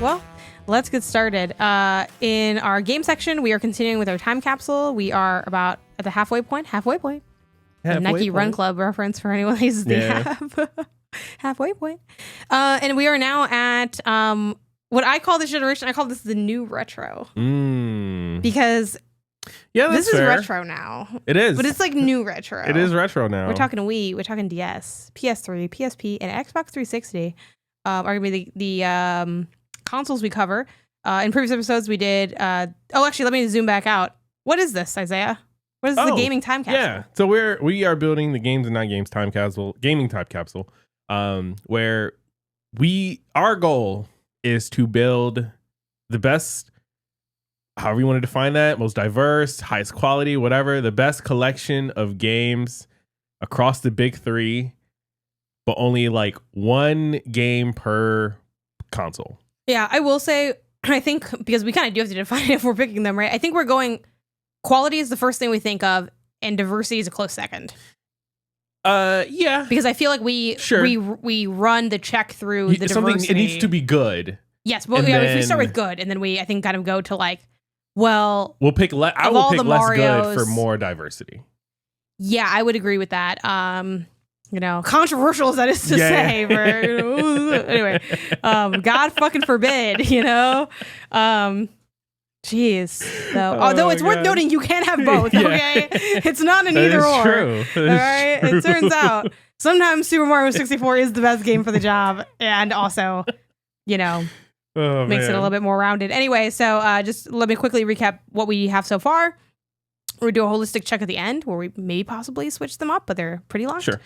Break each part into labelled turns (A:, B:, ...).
A: well, let's get started. In our game section, we are continuing with our time capsule. We are about at the halfway point. The Nike Run Club reference for anyone who uses the app. Halfway point. And we are now at what I call this generation. I call this the new retro. Because this is retro now.
B: It is.
A: But it's like new retro.
B: It is retro now.
A: We're talking Wii, we're talking DS, PS3, PSP, and Xbox 360 are going to be the consoles we cover. In previous episodes, we did... actually, let me zoom back out. What is this, Isaiah? What is the gaming time capsule?
B: Yeah, so we are building the games and not games time capsule, gaming time capsule, where our goal is to build the best, however you want to define that, most diverse, highest quality, whatever, the best collection of games across the big three, but only like one game per console.
A: Yeah, I will say, I think, because we kind of do have to define it if we're picking them, right? I think we're going, quality is the first thing we think of, and diversity is a close second.
B: Yeah.
A: Because I feel like we run the check through the diversity.
B: It needs to be good.
A: Yes, but if we start with good, and then we, I think, kind of go to like, well,
B: I will pick less good for more diversity. Yeah,
A: I would agree with that. Controversial as that is to say, anyway, God fucking forbid, jeez. So, although it's worth noting, you can have both. Okay, it's not an either or.
B: True.
A: All right, it turns out sometimes Super Mario 64 is the best game for the job, and also, makes it a little bit more rounded. Anyway, so just let me quickly recap what we have so far. We do a holistic check at the end where we may possibly switch them up, but they're pretty locked.
B: Sure.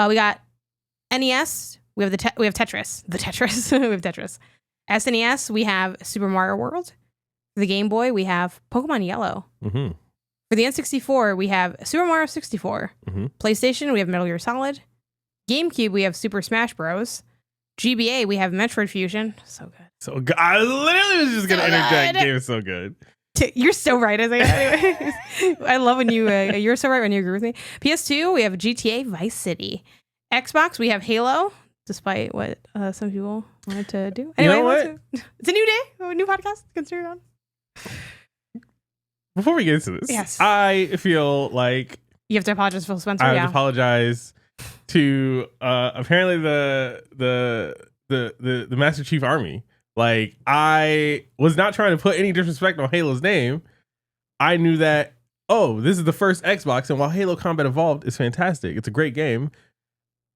A: We got NES. We have we have Tetris. We have Tetris. SNES. We have Super Mario World. For the Game Boy, we have Pokemon Yellow.
B: Mm-hmm.
A: For the N64, we have Super Mario 64.
B: Mm-hmm.
A: PlayStation, we have Metal Gear Solid. GameCube, we have Super Smash Bros. GBA, we have Metroid Fusion. So good.
B: So good. I literally was just going to interject. Game is so good.
A: You're so right. I love when you're so right when you agree with me. PS2, we have GTA Vice City. Xbox, we have Halo, despite what some people wanted to do. Anyway,
B: you know what?
A: It's a new day, a new podcast. Consider it on.
B: Before we get into this,
A: yes.
B: I feel like
A: you have to apologize, Phil Spencer.
B: I have to apologize to apparently the Master Chief Army. Like, I was not trying to put any disrespect on Halo's name. I knew that, this is the first Xbox, and while Halo Combat Evolved is fantastic, it's a great game,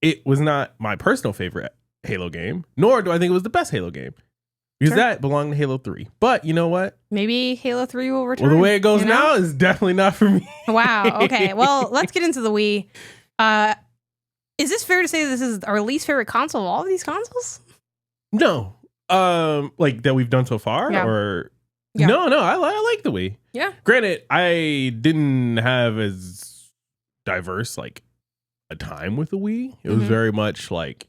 B: it was not my personal favorite Halo game, nor do I think it was the best Halo game. Because that belonged to Halo 3. But you know what?
A: Maybe Halo 3 will return.
B: Well, the way it goes now is definitely not for me.
A: Wow. Okay. Well, let's get into the Wii. Is this fair to say this is our least favorite console of all of these consoles?
B: No. Like that we've done so far?
A: Yeah.
B: Or
A: yeah.
B: No, I like the Wii.
A: Yeah.
B: Granted, I didn't have as diverse like a time with the Wii. It was very much like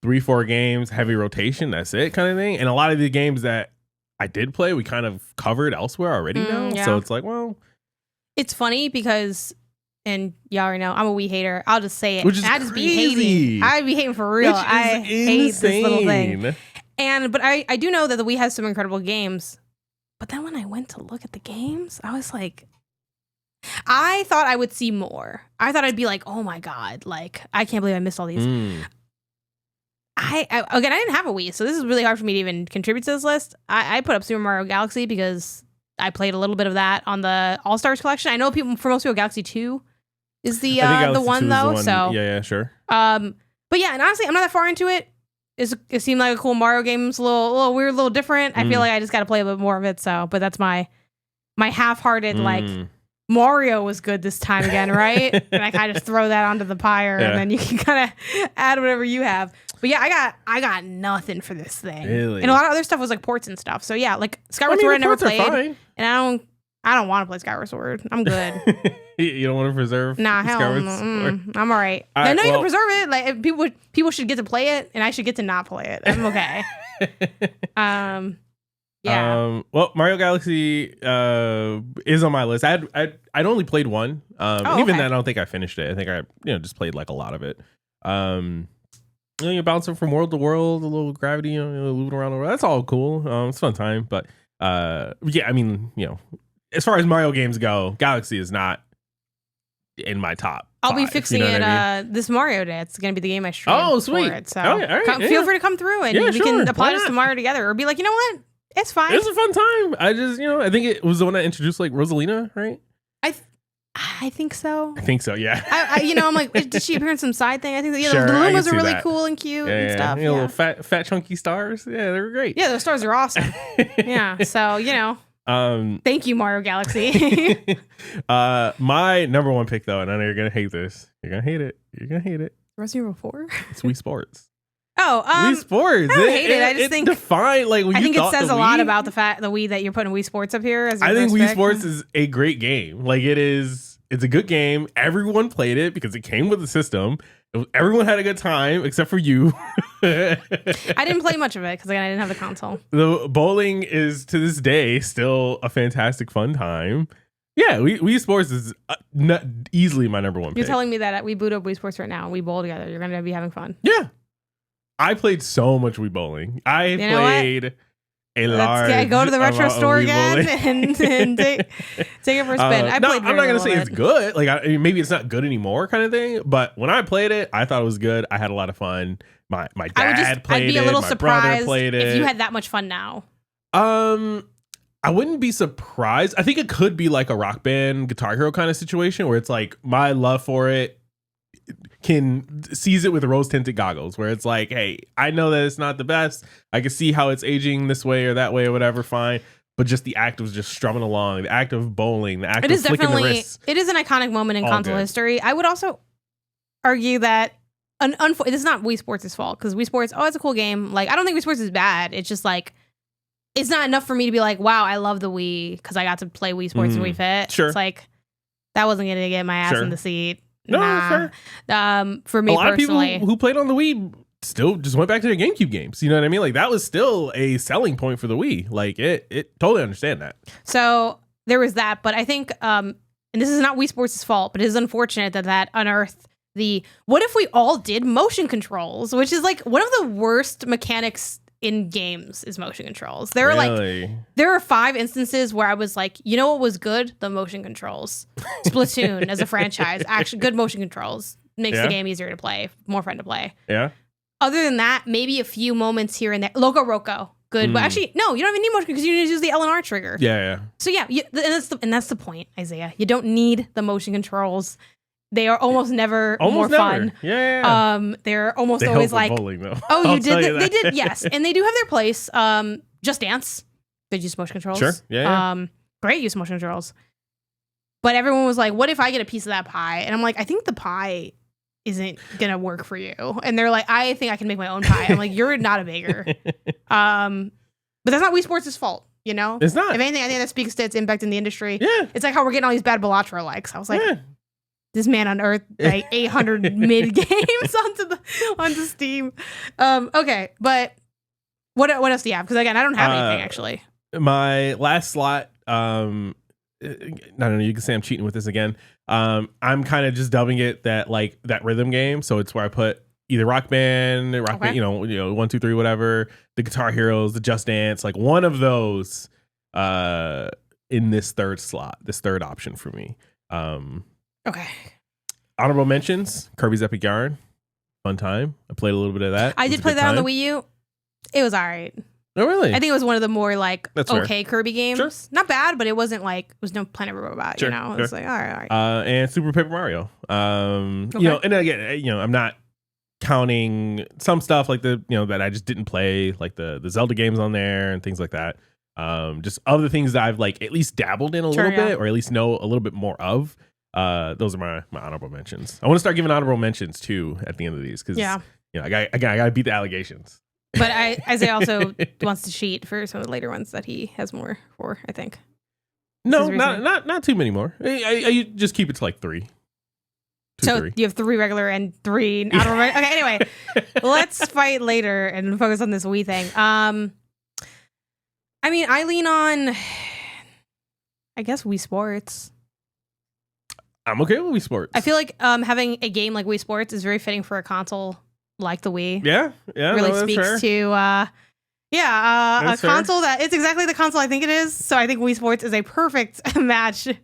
B: 3-4 games, heavy rotation, that's it kind of thing. And a lot of the games that I did play, we kind of covered elsewhere already now.
A: Yeah.
B: So it's like, well.
A: It's funny because, and y'all already know, I'm a Wii hater. I'll just say it.
B: Which is
A: I just
B: crazy.
A: be hating. I be hating for real. I hate this little thing. But I do know that the Wii has some incredible games. But then when I went to look at the games, I was like, I thought I would see more. I thought I'd be like, oh my God, like, I can't believe I missed all these. I didn't have a Wii, so this is really hard for me to even contribute to this list. I put up Super Mario Galaxy because I played a little bit of that on the All-Stars collection. I know for most people, Galaxy 2 is the one though. So
B: yeah, sure.
A: But yeah, and honestly, I'm not that far into it. It seemed like a cool Mario game. It's a little weird, a little different. I feel like I just got to play a bit more of it. So, but that's my half-hearted like Mario was good this time again, right? And I kind of just throw that onto the pyre, and then you can kind of add whatever you have. But yeah, I got nothing for this thing.
B: Really?
A: And a lot of other stuff was like ports and stuff. So yeah, like Skyward Sword I never played, and I don't want to play Skyward Sword. I'm good.
B: You don't want to preserve?
A: Nah, hell, I'm all right. I know you can preserve it. Like if people should get to play it, and I should get to not play it. I'm okay. Yeah.
B: Well, Mario Galaxy is on my list. I'd only played one. And even then, I don't think I finished it. I think I just played like a lot of it. you're bouncing from world to world, a little gravity, moving around the world. That's all cool. It's a fun time. But yeah, I mean, as far as Mario games go, Galaxy is not in my top.
A: I'll
B: 5,
A: be fixing it this Mario Day. It's going to be the game I stream.
B: Oh, sweet.
A: For it, so
B: all right,
A: feel free to come through and we can apply this to Mario together, or be like, you know what? It's fine.
B: It's a fun time. I just, I think it was the one that introduced like Rosalina, right?
A: I think so.
B: Yeah.
A: I'm like, did she appear in some side thing? I think the
B: Sure,
A: Lumas are really cool and cute and stuff.
B: Little fat chunky stars. Yeah, they were great.
A: Yeah, those stars are awesome. Yeah, so thank you, Mario Galaxy.
B: My number one pick though, and I know you're gonna hate this. You're gonna hate it.
A: Resident Evil 4.
B: It's Wii Sports.
A: Oh,
B: Wii Sports.
A: I don't hate it. I just think
B: defined like when
A: I think
B: you
A: it says a lot about the Wii that you're putting Wii Sports up here. As your
B: I think
A: first
B: Wii
A: pick.
B: Sports is a great game. Like it is. It's a good game. Everyone played it because it came with the system. Everyone had a good time except for you.
A: I didn't play much of it because I didn't have the console.
B: The bowling is to this day still a fantastic fun time. Yeah, Wii Sports is not easily my number one pick.
A: You're telling me that we boot up Wii Sports right now and we bowl together. You're going to be having fun.
B: Yeah. I played so much Wii bowling. I played a large.
A: Go to the retro store again and take it for a spin.
B: I'm not going to say it's good. Like maybe it's not good anymore kind of thing. But when I played it, I thought it was good. I had a lot of fun. My dad played it.
A: I'd be a little
B: my
A: surprised
B: brother played it.
A: if you had that much fun now.
B: I wouldn't be surprised. I think it could be like a Rock Band Guitar Hero kind of situation where it's like my love for it can sees it with rose tinted goggles, where it's like, hey, I know that it's not the best. I can see how it's aging this way or that way or whatever. Fine. But just the act of just strumming along, the act of bowling, the act of flicking the wrists.
A: It is an iconic moment in console history. I would also argue that this is not Wii Sports' fault, because Wii Sports, it's a cool game. Like, I don't think Wii Sports is bad. It's just like, it's not enough for me to be like, wow, I love the Wii because I got to play Wii Sports and Wii Fit.
B: Sure.
A: It's like, that wasn't going to get my ass in the seat.
B: No,
A: fair. For me personally. A lot of people
B: who played on the Wii still just went back to their GameCube games. You know what I mean? Like, that was still a selling point for the Wii. Like, it totally understand that.
A: So there was that, but I think, and this is not Wii Sports' fault, but it is unfortunate that unearthed what if we all did motion controls, which is like one of the worst mechanics in games is motion controls. There are 5 instances where I was like, you know what was good? The motion controls. Splatoon as a franchise, actually good motion controls makes the game easier to play, more fun to play.
B: Yeah.
A: Other than that, maybe a few moments here and there. Loco Roco, good, but actually, no, you don't even need motion because you just use the L and R trigger.
B: Yeah.
A: So yeah, and that's the point, Isaiah. You don't need the motion controls. They are almost never more fun.
B: Yeah.
A: They're almost always like
B: bowling, though.
A: Oh, you did. They did, yes, and they do have their place. Just Dance, good use of motion controls.
B: Sure. Yeah.
A: Great use of motion controls. But everyone was like, "What if I get a piece of that pie?" And I'm like, "I think the pie isn't gonna work for you." And they're like, "I think I can make my own pie." I'm like, "You're not a baker." But that's not Wii Sports' fault. You know,
B: it's not.
A: If anything, I think that speaks to its impact in the industry.
B: Yeah.
A: It's like how we're getting all these bad Balatro likes. I was like. Yeah. This man unearthed like 800 mid games onto Steam. Okay, but what else do you have? Because again, I don't have anything actually.
B: My last slot. I don't know. You can say I'm cheating with this again. I'm kind of just dubbing it that rhythm game. So it's where I put either Rock Band, Band, 1, 2, 3, whatever. The Guitar Heroes, the Just Dance, like one of those. In this third slot, this third option for me.
A: Okay.
B: Honorable mentions: Kirby's Epic Yarn, fun time. I played a little bit of that.
A: I did play that on the Wii U. It was all right.
B: Oh, really?
A: I think it was one of the more
B: That's
A: okay
B: fair.
A: Kirby games.
B: Sure.
A: Not bad, but it wasn't like it was no Planet Robot.
B: Sure,
A: It was like all right.
B: And Super Paper Mario. Okay. And again, I'm not counting some stuff like that I just didn't play, like the Zelda games on there and things like that. Just other things that I've at least dabbled in a little bit, or at least know a little bit more of. Those are my honorable mentions. I want to start giving honorable mentions too at the end of these because I gotta beat the allegations.
A: But Isaiah also wants to cheat for some of the later ones that he has more for, I think.
B: No, not too many more. I just keep it to 3.
A: So you have 3 regular and 3 honorable. Okay, anyway, let's fight later and focus on this Wii thing. I mean, I lean on, I guess, Wii Sports.
B: I'm okay with Wii Sports.
A: I feel like having a game like Wii Sports is very fitting for a console like the Wii.
B: Yeah,
A: really speaks to a console that it's exactly the console I think it is. So I think Wii Sports is a perfect match.
B: It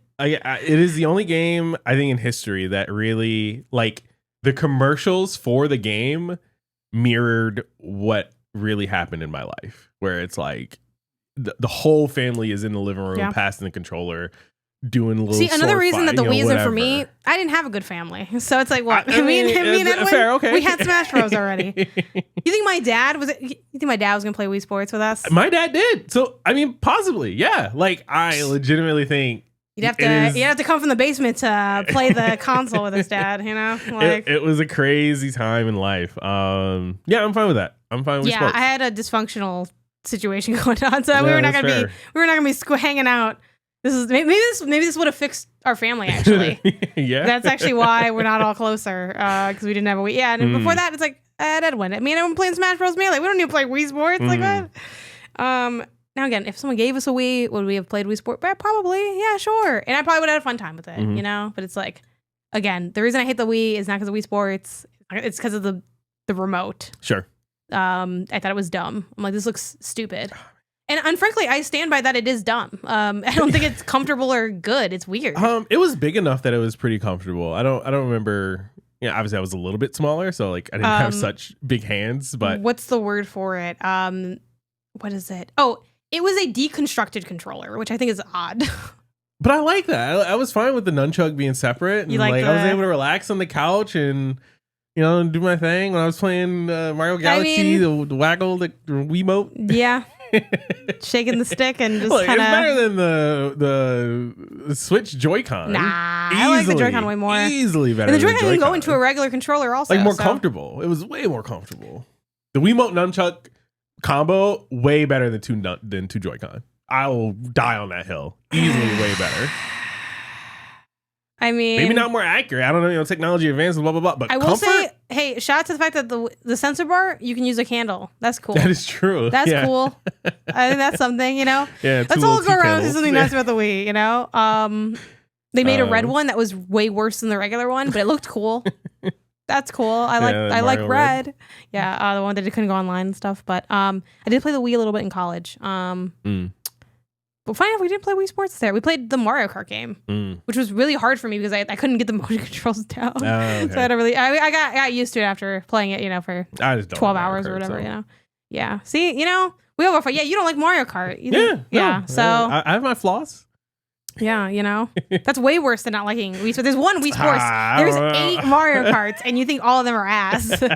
B: is the only game I think in history that really like the commercials for the game mirrored what really happened in my life, where it's like the whole family is in the living room passing the controller, doing a little. See,
A: another reason that the Wii isn't for me, I didn't have a good family, so it's like what me and Edwin, fair, okay. We had Smash Bros already. You think my dad was gonna play Wii Sports with us?
B: My dad did. So I mean, possibly, yeah. Like I legitimately think.
A: You'd have to come from the basement to play the console with his dad, you know? Like
B: it was a crazy time in life. I'm fine with that. I'm fine with sports.
A: I had a dysfunctional situation going on, so we were not gonna be hanging out. Maybe this would have fixed our family actually.
B: Yeah.
A: That's actually why we're not all closer, because we didn't have a Wii. Yeah, and before that it's like Edwin. Me and Edwin playing Smash Bros. Melee. We don't need to play Wii Sports. Like what? Now again, if someone gave us a Wii, would we have played Wii Sport? Probably, yeah, sure. And I probably would have had a fun time with it, you know? But it's like, again, the reason I hate the Wii is not because of Wii Sports. It's because of the remote.
B: Sure.
A: I thought it was dumb. I'm like, this looks stupid. And frankly, I stand by that it is dumb. I don't think it's comfortable or good. It's weird.
B: It was big enough that it was pretty comfortable. I don't remember. Yeah, obviously I was a little bit smaller, so like I didn't have such big hands. But
A: what's the word for it? What is it? Oh. It was a deconstructed controller, which I think is odd.
B: But I like that. I was fine with the nunchuck being separate. And I was able to relax on the couch and, do my thing when I was playing Mario Galaxy, the waggle, the Wiimote.
A: Yeah. Shaking the stick and just kind of.
B: It's better than the Switch Joy-Con.
A: Nah, I like the Joy-Con way more.
B: Easily better.
A: And the Joy-Con can go into a regular controller also.
B: Like more comfortable. It was way more comfortable. The Wiimote nunchuck combo way better than two Joy-Con. I will die on that hill. Easily way better.
A: I mean,
B: maybe not more accurate. I don't know. Technology advances, blah blah blah. But
A: I will say, hey, shout out to the fact that the sensor bar you can use a candle. That's cool.
B: That is true.
A: That's cool. I think that's something.
B: Yeah.
A: Let's all go around and do something nice about the Wii. They made a red one that was way worse than the regular one, but it looked cool. That's cool. I like red. Yeah, the one that couldn't go online and stuff. But I did play the Wii a little bit in college. But funny enough, we didn't play Wii Sports there. We played the Mario Kart game, which was really hard for me because I couldn't get the motion controls down. Oh, okay. So I got used to it after playing it, for 12 hours or whatever, Yeah. See, we all go for. Yeah, you don't like Mario Kart. Yeah. So
B: I have my flaws.
A: Yeah, that's way worse than not liking Wii Sports. There's one Wii Sports. There's 8 Mario Karts, and you think all of them are ass.
B: I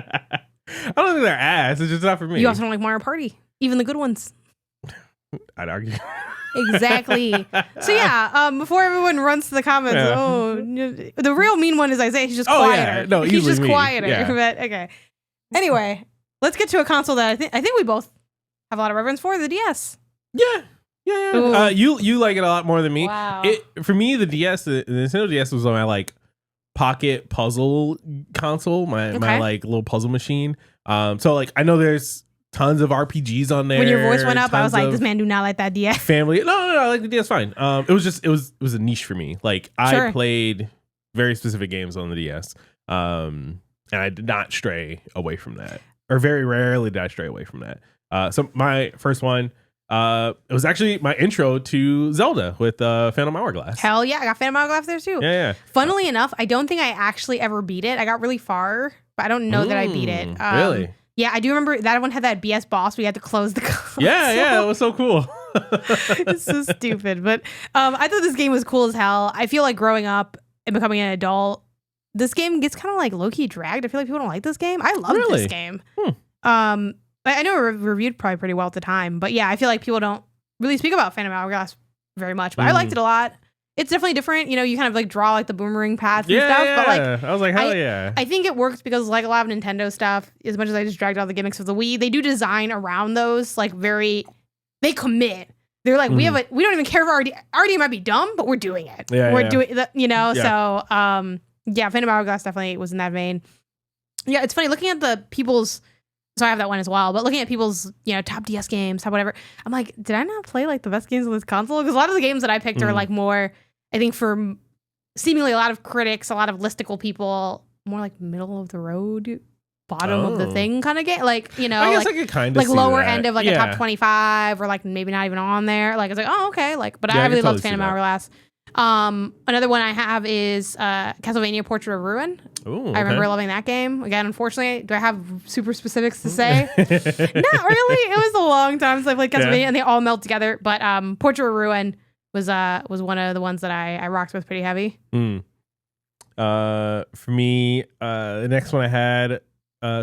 B: don't think they're ass. It's just not for me.
A: You also don't like Mario Party, even the good ones.
B: I'd argue.
A: Exactly. So before everyone runs to the comments, the real mean one is Isaiah. He's just quieter.
B: Yeah. No,
A: he's just quieter.
B: Yeah.
A: But okay. Anyway, let's get to a console that I think we both have a lot of reverence for, the DS.
B: Yeah. You like it a lot more than me.
A: Wow.
B: For me, the DS, the Nintendo DS was my like pocket puzzle console, my like little puzzle machine. So like I know there's tons of RPGs on there.
A: When your voice went up, I was like, this man do not like that DS.
B: Family. No, I like the DS fine. It was a niche for me. Like I played very specific games on the DS. And I did not stray away from that. Or very rarely did I stray away from that. So my first one, it was actually my intro to Zelda with Phantom Hourglass.
A: Hell yeah, I got Phantom Hourglass there too.
B: Yeah.
A: Funnily enough, I don't think I actually ever beat it. I got really far, but I don't know that I beat it.
B: Really?
A: Yeah, I do remember that one had that BS boss. We had to close the console.
B: Yeah, it was so cool.
A: It's so stupid, but I thought this game was cool as hell. I feel like growing up and becoming an adult, this game gets kind of like low-key dragged. I feel like people don't like this game. I love this game. I know it reviewed probably pretty well at the time, but yeah, I feel like people don't really speak about Phantom Hourglass very much, but I liked it a lot. It's definitely different. You kind of like draw like the boomerang paths and stuff.
B: Yeah.
A: But like,
B: I was like, hell yeah.
A: I think it works because like a lot of Nintendo stuff, as much as I just dragged all the gimmicks of the Wii, they do design around those like they commit. They're like, we don't even care if RD might be dumb, but we're doing it. We're doing that, so Phantom Hourglass definitely was in that vein. Yeah, it's funny looking at the people's. So I have that one as well. But looking at people's, top DS games, top whatever, I'm like, did I not play like the best games on this console? Because a lot of the games that I picked are like more, I think for seemingly a lot of critics, a lot of listicle people, more like middle of the road bottom of the thing kind of game. Like, you know,
B: I guess
A: like,
B: I could kind of
A: like lower
B: that.
A: end of like a top 25 or like maybe not even on there. Like, it's like, oh, okay. Like, but I really loved Phantom Hourglass. Another one I have is Castlevania Portrait of Ruin.
B: Ooh,
A: I remember loving that game. Again, unfortunately, do I have super specifics to say? Not really. It was a long time since I played Castlevania, and they all meld together. But Portrait of Ruin was one of the ones that I rocked with pretty heavy.
B: For me, the next one I had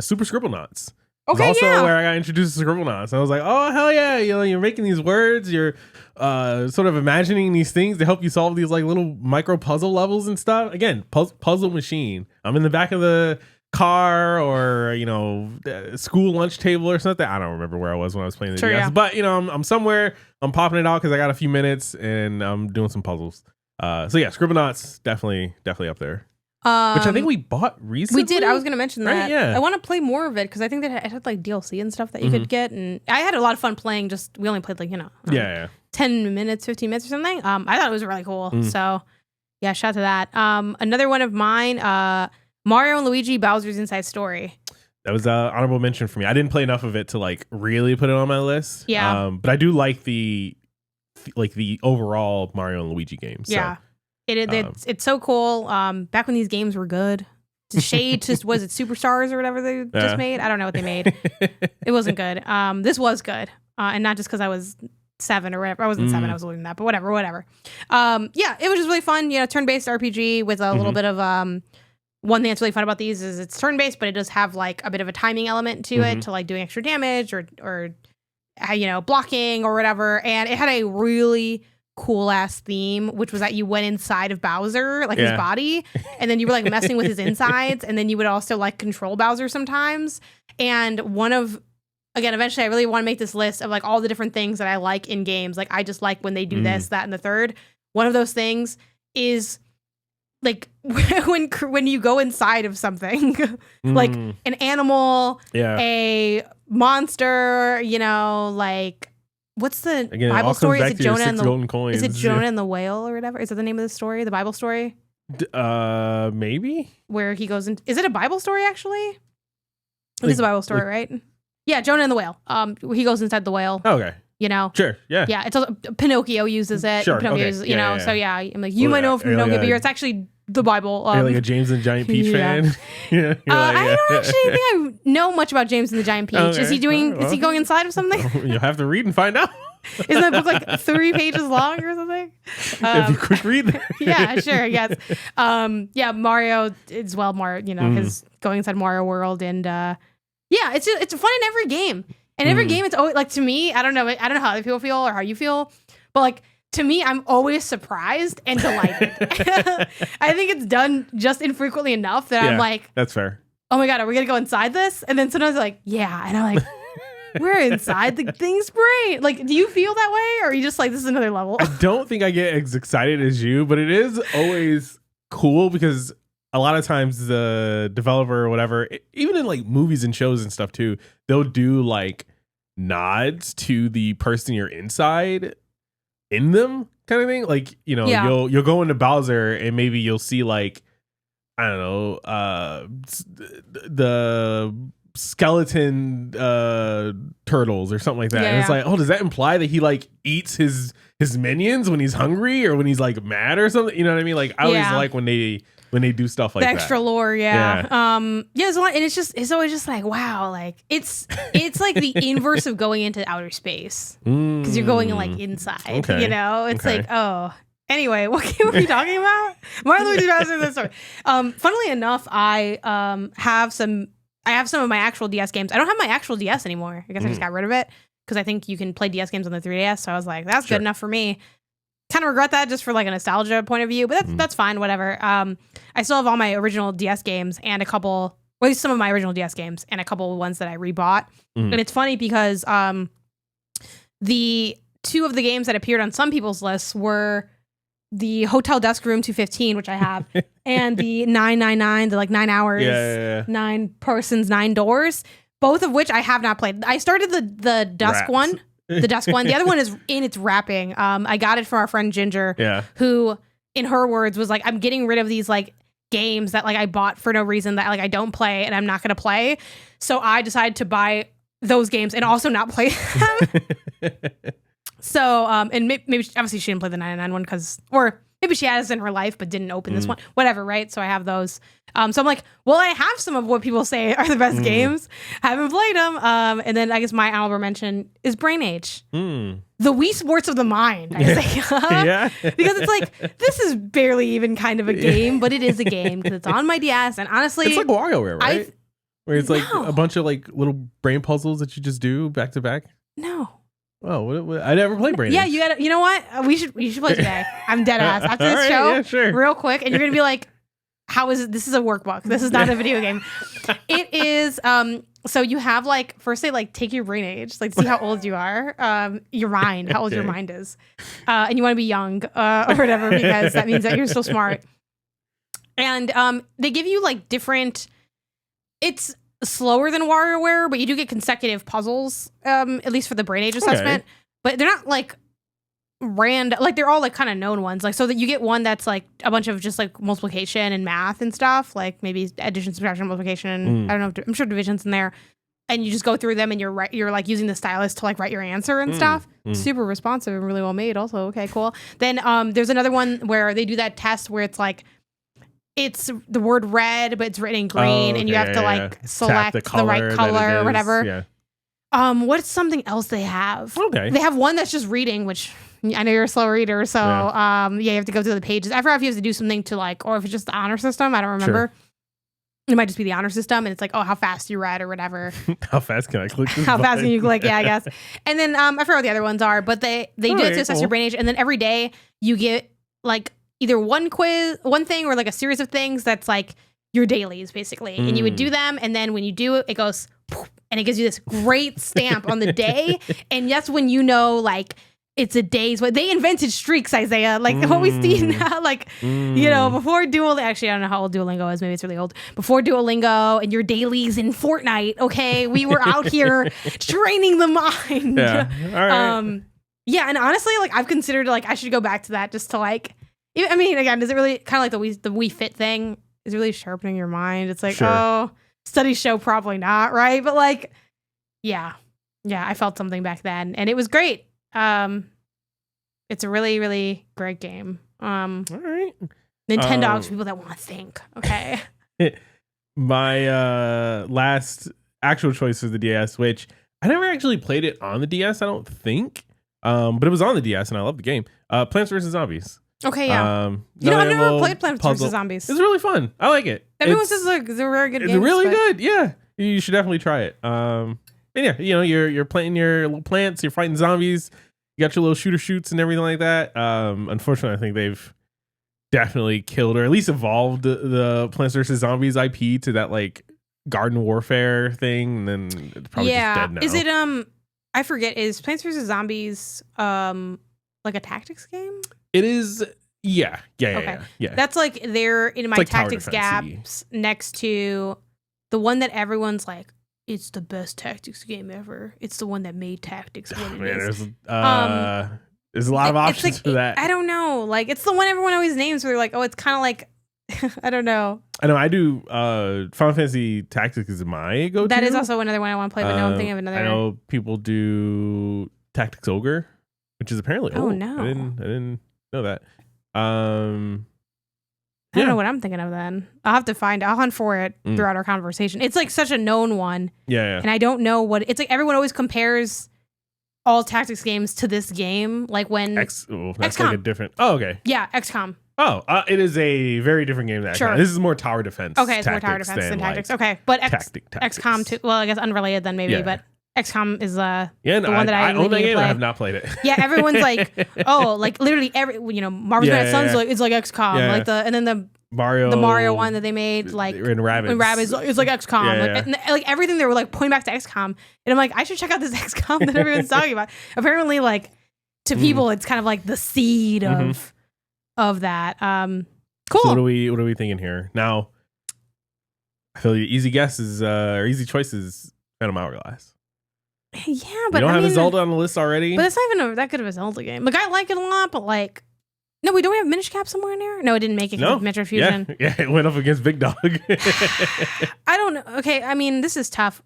B: Super Scribblenauts.
A: Okay,
B: also where I got introduced to Scribblenauts. I was like, oh hell yeah, you know, you're making these words, you're sort of imagining these things to help you solve these like little micro puzzle levels and stuff. Again, puzzle machine. I'm in the back of the car or, you know, school lunch table or something. I don't remember where I was when I was playing the DS. Yeah. But, you know, I'm somewhere, I'm popping it out because I got a few minutes and I'm doing some puzzles. So yeah, Scribblenauts definitely up there. Which I think we bought recently.
A: We did. I was going to mention that.
B: Right? Yeah.
A: I want to play more of it because I think that it had like DLC and stuff that you could get. And I had a lot of fun playing. Just we only played like, you know, 10 minutes, 15 minutes or something. I thought it was really cool. So yeah, shout out to that. Another one of mine, Mario and Luigi Bowser's Inside Story.
B: That was an honorable mention for me. I didn't play enough of it to like really put it on my list.
A: Yeah.
B: But I do like the overall Mario and Luigi games.
A: Yeah. So. It's so cool. Back when these games were good. Shade just was it Superstars or whatever they just made? I don't know what they made. It wasn't good. This was good. And not just because I was 7 or whatever. I wasn't 7, I was older than that, but whatever. Yeah, it was just really fun. You know, turn-based RPG with a little bit of one thing that's really fun about these is it's turn-based, but it does have like a bit of a timing element to it, to like doing extra damage or you know, blocking or whatever. And it had a really cool ass theme, which was that you went inside of Bowser, like his body, and then you were like messing with his insides, and then you would also like control Bowser sometimes. And eventually I really want to make this list of like all the different things that I like in games. Like I just like when they do this, that, and the third. One of those things is like when you go inside of something, like an animal, a monster, you know, like what's the Bible story? Is it Jonah and the whale or whatever? Is that the name of the story? The Bible story?
B: Maybe.
A: Where he goes in. Is it a Bible story actually? It is a Bible story, right? Yeah, Jonah and the whale. He goes inside the whale.
B: Okay.
A: You know?
B: Sure. Yeah.
A: Yeah. It's also, Pinocchio uses it.
B: Sure.
A: Pinocchio uses, you know. So yeah, I'm like, you might know from Pinocchio, but it's actually the Bible.
B: You're like a James and the Giant Peach fan.
A: I don't actually think I know much about James and the Giant Peach. Okay. Is he going inside of something?
B: You'll have to read and find out.
A: Isn't that book like 3 pages long or something?
B: If you quick read.
A: Yeah, sure, I guess. Yeah, Mario as well. Mario, you know, his going inside Mario World, and yeah, it's fun in every game. And every game, it's always like, to me, I don't know how other people feel or how you feel, but like to me, I'm always surprised and delighted. I think it's done just infrequently enough that I'm like,
B: that's fair.
A: Oh my god, are we gonna go inside this? And then sometimes I'm like, yeah, and I'm like, we're inside the thing's brain. Like, do you feel that way, or are you just like, this is another level?
B: I don't think I get as excited as you, but it is always cool because a lot of times the developer or whatever, even in like movies and shows and stuff too, they'll do like nods to the person you're inside in them kind of thing. Like, you know, you'll go into Bowser and maybe you'll see like, I don't know, the skeleton turtles or something like that. And it's like, oh, does that imply that he like eats his minions when he's hungry or when he's like mad or something? You know what I mean? Like I always like when they do stuff like
A: the
B: that.
A: Extra lore, there's a lot, and it's always just like, wow, like it's like the inverse of going into outer space because you're going like inside, you know. It's like, oh, anyway, what game are we talking about? Mario Luigi Bowser this story. Funnily enough, I have some of my actual DS games. I don't have my actual DS anymore. I guess I just got rid of it because I think you can play DS games on the 3DS. So I was like, that's good enough for me. Kind of regret that just for like a nostalgia point of view, but that's fine, whatever. I still have all my original DS games and a couple, or at least some of my original DS games and a couple of ones that I rebought. And it's funny because the 2 of the games that appeared on some people's lists were the Hotel Desk Room 215, which I have, and the 999, the like 9 hours, 9 persons, 9 doors, both of which I have not played. I started the Dusk one. The Dusk one. The other one is in its wrapping. I got it from our friend Ginger, who, in her words, was like, I'm getting rid of these like games that like I bought for no reason that like I don't play and I'm not going to play. So I decided to buy those games and also not play them. So, and maybe obviously she didn't play the 99 one or maybe she has in her life but didn't open this one. Whatever, right? So I have those. So I'm like, well, I have some of what people say are the best games. Haven't played them. And then I guess my honorable mention is Brain Age. The Wii Sports of the Mind, I say.
B: Yeah.
A: Because it's like, this is barely even kind of a game, but it is a game because it's on my DS. And honestly,
B: it's like WarioWare, right? Where it's like a bunch of like little brain puzzles that you just do back to back.
A: No.
B: Oh, what, I never played Brain Age.
A: Yeah, you know what? You should play today. I'm dead ass. After this show,
B: yeah, sure.
A: Real quick, and you're going to be like, how is it? This is a workbook. This is not a video game. It is, so you have like, first they like take your brain age, like see how old you are, your mind, how old your mind is. And you want to be young or whatever, because that means that you're so smart. And they give you like different, it's slower than WarioWare, but you do get consecutive puzzles, at least for the brain age assessment. But they're not like random, like they're all like kind of known ones, like so that you get one that's like a bunch of just like multiplication and math and stuff, like maybe addition, subtraction, multiplication. I don't know, I'm sure division's in there, and you just go through them and you're like using the stylus to like write your answer and stuff. Super responsive and really well made also. Okay, cool. Then there's another one where they do that test where it's like it's the word red but it's written in green, and you have to like select the right color or whatever. What's something else they have? They have one that's just reading, which I know you're a slow reader, so you have to go through the pages. I forgot if you have to do something to like, or if it's just the honor system, I don't remember. It might just be the honor system, and it's like, oh, how fast you read or whatever.
B: How fast can I click this
A: How
B: button?
A: fast can you click? Yeah, I guess. And then I forgot what the other ones are, but they do it to assess your brain age, and then every day you get like either one thing or like a series of things that's like your dailies basically, and you would do them, and then when you do it, it goes poof, and it gives you this great stamp on the day, and that's when you know like it's a day's. What they invented streaks, Isaiah. Like what we see now, like you know, before Duolingo. Actually, I don't know how old Duolingo is. Maybe it's really old. Before Duolingo and your dailies in Fortnite. Okay, we were out here training the mind.
B: Yeah. All right.
A: Yeah, and honestly, like I've considered like I should go back to that just to like. I mean, again, is it really kind of like the Wii Fit thing? Is it really sharpening your mind? It's like, oh, studies show probably not, right? But like, yeah, I felt something back then, and it was great. It's a really, really great game. All right. Nintendogs, people that want to think. Okay.
B: My last actual choice was the DS, which I never actually played it on the DS, I don't think. But it was on the DS, and I love the game. Plants vs. Zombies.
A: Okay, yeah. I've never played Plants vs. Zombies.
B: It's really fun. I like it.
A: Everyone says it's a very good game.
B: It's really good. Yeah, you should definitely try it. And yeah, you know, you're planting your little plants. You're fighting zombies. You got your little shoots and everything like that. Unfortunately, I think they've definitely killed or at least evolved the Plants vs. Zombies IP to that like garden warfare thing, and then it's probably just dead now.
A: Is it I forget. Is Plants vs. Zombies like a tactics game?
B: It is. Yeah.
A: That's like they're in my like tactics gaps next to the one that everyone's like, it's the best tactics game ever. It's the one that made tactics what it is.
B: There's a lot of options
A: like,
B: for that.
A: I don't know. Like it's the one everyone always names where they're like, oh, it's kind of like I don't know.
B: I know I do. Final Fantasy Tactics is my go-to.
A: That is also another one I want to play, but now I'm thinking of another.
B: I know people do Tactics Ogre, which is apparently old.
A: Oh no,
B: I didn't know that.
A: I don't know what I'm thinking of then. I'll hunt for it throughout our conversation. It's like such a known one.
B: Yeah.
A: And I don't know what it's like. Everyone always compares all tactics games to this game. Like when
B: that's
A: XCOM.
B: like a different. Oh, okay.
A: Yeah, XCOM.
B: Oh, it is a very different game than XCOM. This is more tower defense.
A: Okay, it's more tower defense than tactics. Okay, but XCOM too. Well, I guess unrelated then maybe, but XCOM is the one that I own the game.
B: I have not played it.
A: Yeah, everyone's like, oh, like literally Marvel's Midnight Suns like it's like XCOM, like the Mario one that they made, like
B: in Rabbids,
A: it's like XCOM, like everything they were like pointing back to XCOM, and I'm like, I should check out this XCOM that everyone's talking about. Apparently, like to people, it's kind of like the seed of that. Cool.
B: So what are we thinking here now? I feel the easy guess is or easy choice is Phantom Hourglass.
A: Yeah, but
B: we don't have a Zelda on the list already.
A: But it's not even that good of a Zelda game. Like I like it a lot, but like No, we don't have Minish Cap somewhere in there. No, it didn't make it because of Metro Fusion.
B: Yeah, it went up against Big Dog.
A: I don't know. Okay, I mean, this is tough.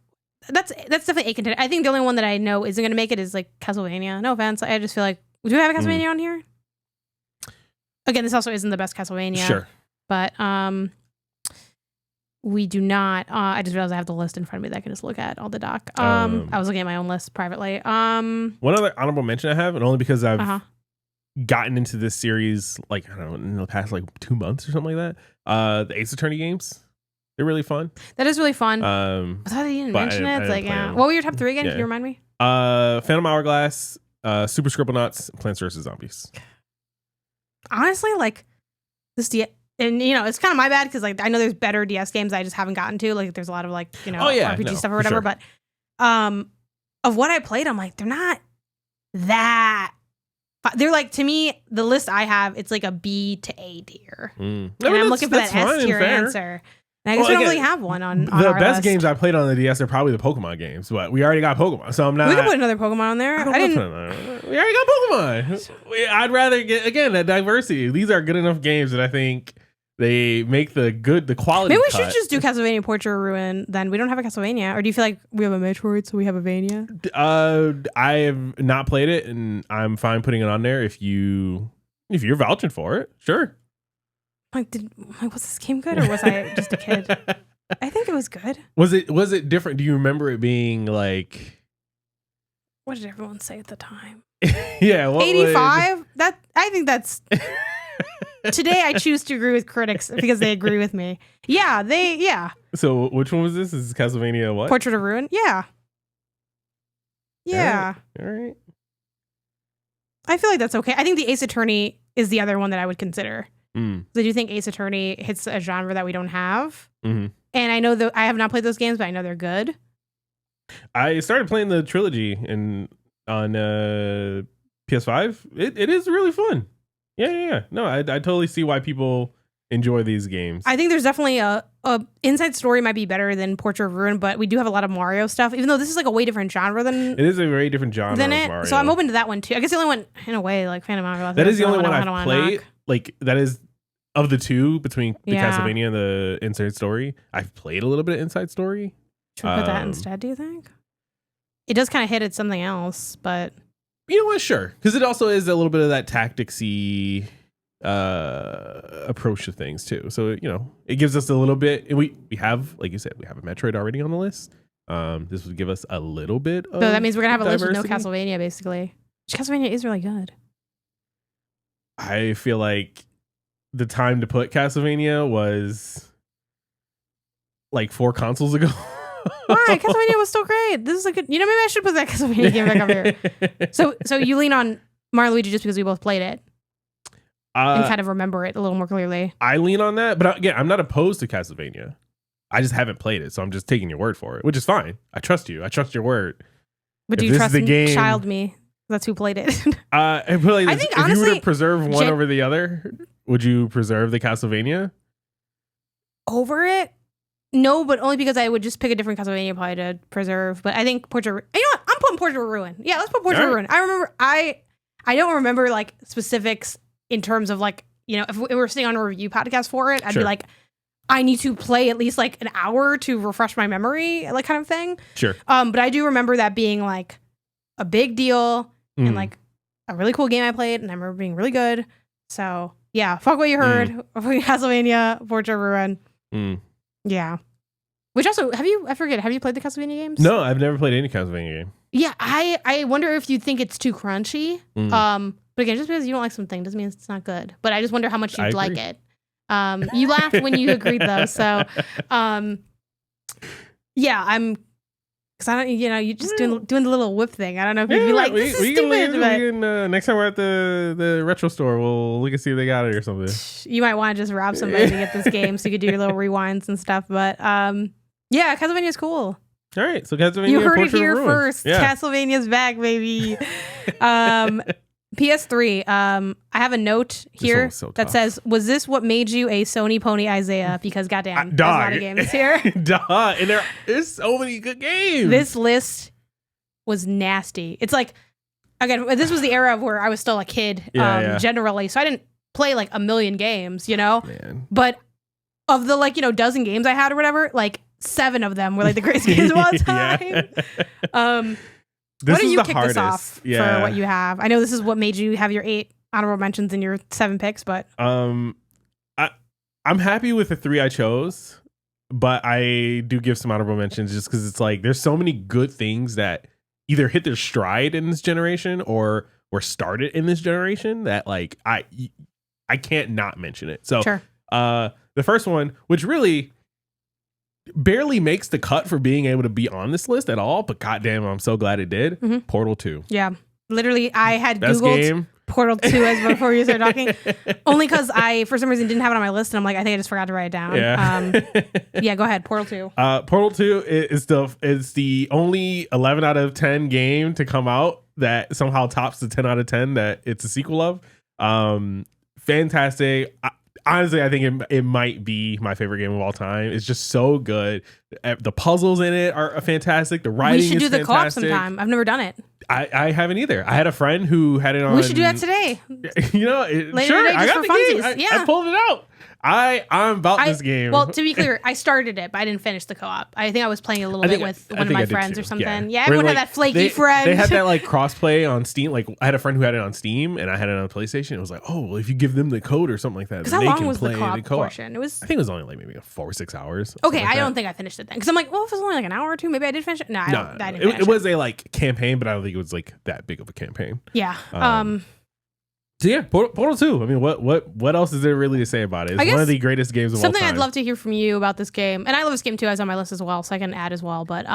A: That's definitely a contender. I think the only one that I know isn't going to make it is like Castlevania. No offense. I just feel like, do we have a Castlevania on here? Again, this also isn't the best Castlevania.
B: Sure.
A: But we do not. I just realized I have the list in front of me that I can just look at all the doc. I was looking at my own list privately. One
B: other honorable mention I have, and only because I've gotten into this series like, I don't know, in the past like 2 months or something like that. The Ace Attorney games, they're really fun.
A: That is really fun. I thought you didn't mention it. It's like, what were your top 3 again? Can you remind me?
B: Phantom Hourglass, Super Scribblenauts, Plants vs. Zombies.
A: Honestly, like this and it's kind of my bad because like I know there's better DS games I just haven't gotten to. Like there's a lot of like RPG stuff or whatever. Sure. But of what I played, I'm like, they're not that. They're like, to me, the list I have, it's like a B to A tier. And I'm looking for that S tier answer. And I guess we don't really have one on
B: the
A: our
B: best
A: list.
B: Games I played on the DS are probably the Pokemon games, but we already got Pokemon, so I'm not.
A: We can put another Pokemon on there.
B: We already got Pokemon. I'd rather get, again, that diversity. These are good enough games that I think they make the quality.
A: Maybe we should just do Castlevania Portrait of Ruin. Then we don't have a Castlevania, or do you feel like we have a Metroid, so we have a Vania?
B: I have not played it, and I'm fine putting it on there if you're vouching for it. Sure.
A: Was this game good, or was I just a kid? I think it was good.
B: Was it different? Do you remember it being like?
A: What did everyone say at the time?
B: Yeah,
A: 85. I think that's. Today I choose to agree with critics because they agree with me. Yeah.
B: So which one was this? Is Castlevania what?
A: Portrait of Ruin? Yeah. Yeah.
B: All right.
A: I feel like that's okay. I think the Ace Attorney is the other one that I would consider.
B: So
A: I do think Ace Attorney hits a genre that we don't have.
B: Mm-hmm.
A: And I know that I have not played those games, but I know they're good.
B: I started playing the trilogy on PS5. It is really fun. Yeah. No, I totally see why people enjoy these games.
A: I think there's definitely a Inside Story might be better than Portrait of Ruin, but we do have a lot of Mario stuff, even though this is like a way different genre than
B: it is a very different genre
A: than
B: of
A: it.
B: Mario.
A: So I'm open to that one too. I guess the only one in a way, like Phantom Hourglass.
B: That is the only one I've played. Like that is of the two between the Castlevania and the Inside Story. I've played a little bit of Inside Story.
A: Should we put that instead? Do you think? It does kind of hit at something else, but
B: you know what? Sure, because it also is a little bit of that tacticsy approach to things too. So it gives us a little bit. And we have, like you said, we have a Metroid already on the list. This would give us a little bit of.
A: So that means we're gonna have a list with no
B: diversity.
A: Castlevania, basically. Which Castlevania is really good.
B: I feel like the time to put Castlevania was like 4 consoles ago.
A: Why? Castlevania was still great. This is a good. Maybe I should put that Castlevania game back up here. So you lean on Mario Luigi just because we both played it. And kind of remember it a little more clearly.
B: I lean on that, but again, I'm not opposed to Castlevania. I just haven't played it, so I'm just taking your word for it, which is fine. I trust you. I trust your word.
A: But do you trust Child Me? That's who played it.
B: I feel like
A: I think,
B: if
A: honestly,
B: you were to preserve one over the other, would you preserve the Castlevania?
A: Over it? No, but only because I would just pick a different Castlevania probably to preserve. But I think Portrait. You know what? I'm putting Portrait of Ruin. Yeah, let's put Portrait of Ruin. I remember. I don't remember like specifics in terms of like if we were sitting on a review podcast for it, I'd be like, I need to play at least like an hour to refresh my memory, like kind of thing.
B: Sure.
A: But I do remember that being like a big deal and like a really cool game I played, and I remember being really good. So yeah, fuck what you heard. Castlevania, Portrait of Ruin. Yeah. Which also, have you played the Castlevania games?
B: No, I've never played any Castlevania game.
A: Yeah, I wonder if you think it's too crunchy. But again, just because you don't like something doesn't mean it's not good. But I just wonder how much you'd like it. You laughed when you agreed though. So yeah, because I don't, you just doing the little whip thing. I don't know if you'd be like, this is stupid.
B: Next time we're at the retro store, we'll look and see if they got it or something.
A: You might want to just rob somebody to get this game so you could do your little rewinds and stuff. But yeah, Castlevania's cool.
B: All right, so Castlevania.
A: You heard it here first. Yeah. Castlevania's back, baby. PS3. I have a note here that says, "Was this what made you a Sony Pony Isaiah?" Because goddamn, there's a lot of games here.
B: And there's so many good games.
A: This list was nasty. It's like, again, this was the era of where I was still a kid, generally, so I didn't play like a million games, you know?
B: Man.
A: But of the like, you know, dozen games I had or whatever, like 7 of them were like the greatest games of all time. Why don't you kick this off for what you have? I know this is what made you have your 8 honorable mentions and your 7 picks, but
B: I'm happy with the 3 I chose, but I do give some honorable mentions just because it's like there's so many good things that either hit their stride in this generation or were started in this generation that like I can't not mention it. So
A: sure.
B: The first one, which really barely makes the cut for being able to be on this list at all, but goddamn, I'm so glad it did. Portal 2.
A: Yeah. Literally, I had
B: Best
A: Googled
B: game.
A: Portal 2 as before you started talking. Only because I, for some reason, didn't have it on my list, and I'm like, I think I just forgot to write it down. Yeah, go ahead. Portal 2.
B: Portal 2 is the only 11 out of 10 game to come out that somehow tops the 10 out of 10 that it's a sequel of. Fantastic. Honestly, I think it might be my favorite game of all time. It's just so good. The puzzles in it are fantastic. The writing is fantastic.
A: We should do the co-op sometime. I've never done it.
B: I haven't either. I had a friend who had it on.
A: We should do that today.
B: You know, sure.
A: Today,
B: I got the
A: funsies.
B: game. I pulled it out. I'm about this game.
A: Well, to be clear, I started it, but I didn't finish the co-op. I think I was playing a little bit with one of my friends or something. Yeah, everyone had that flaky friend.
B: They had that like crossplay on Steam. Like I had a friend who had it on Steam, and I had it on PlayStation. It was like, oh, well, if you give them the code or something like that, then
A: how
B: they
A: long
B: can
A: was
B: play
A: the co-op
B: the co-op
A: portion?
B: I think it was only like maybe 4 or 6 hours.
A: Okay, I don't think I finished it then because I'm like, well, if it was only like an hour or two, maybe I did finish it. No, I didn't finish it.
B: It was a like campaign, but I don't think it was like that big of a campaign.
A: Yeah.
B: So yeah, Portal 2. I mean, what else is there really to say about it? It's one of the greatest games of all time.
A: Something I'd love to hear from you about this game, and I love this game too. I was on my list as well, so I can add as well. But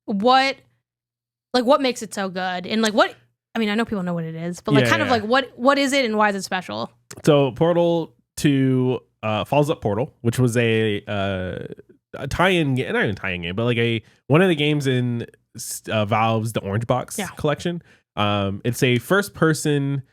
A: what makes it so good? And like what? I mean, I know people know what it is, but like of like what is it and why is it special?
B: So Portal 2 follows up Portal, which was a tie-in game, not even tie-in game, but like one of the games in Valve's The Orange Box collection. It's a first-person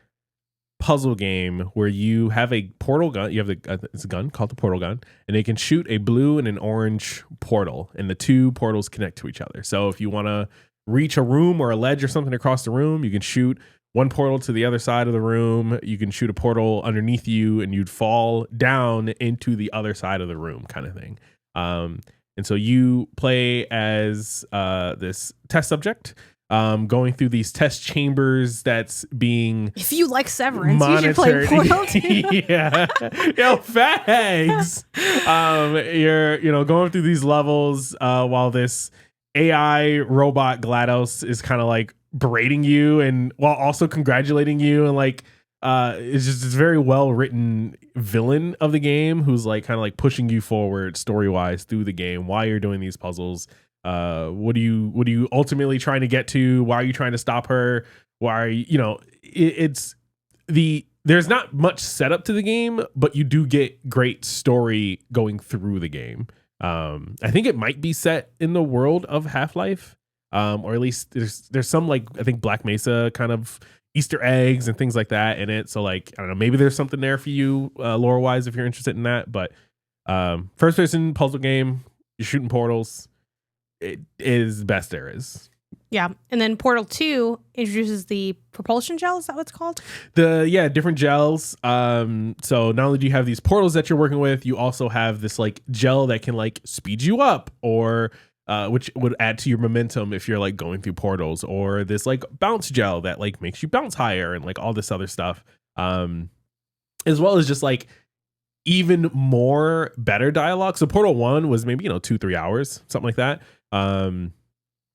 B: puzzle game where you have a portal gun. You have it's a gun called the portal gun, and it can shoot a blue and an orange portal, and the two portals connect to each other. So if you want to reach a room or a ledge or something across the room, you can shoot one portal to the other side of the room. You can shoot a portal underneath you, and you'd fall down into the other side of the room, kind of thing. And so you play as this test subject. Going through these test chambers that's being
A: if you like Severance
B: monitored.
A: You should play Portal 2.
B: Yeah. Yo, fags. You're going through these levels while this AI robot GLaDOS is kind of like berating you and while also congratulating you, and like it's just this very well written villain of the game who's like kind of like pushing you forward story wise through the game while you're doing these puzzles. What are you ultimately trying to get to? Why are you trying to stop her? Why are you, there's not much setup to the game, but you do get great story going through the game. I think it might be set in the world of Half-Life, or at least there's some like I think Black Mesa kind of Easter eggs and things like that in it. So like I don't know, maybe there's something there for you lore wise if you're interested in that. But first person puzzle game, you're shooting portals. It is the best there is.
A: Yeah. And then Portal 2 introduces the propulsion gel. Is that what it's called?
B: Different gels. So not only do you have these portals that you're working with, you also have this like gel that can like speed you up, or which would add to your momentum if you're like going through portals, or this like bounce gel that like makes you bounce higher, and like all this other stuff. As well as just like even more better dialogue. So Portal 1 was maybe 2-3 hours, something like that.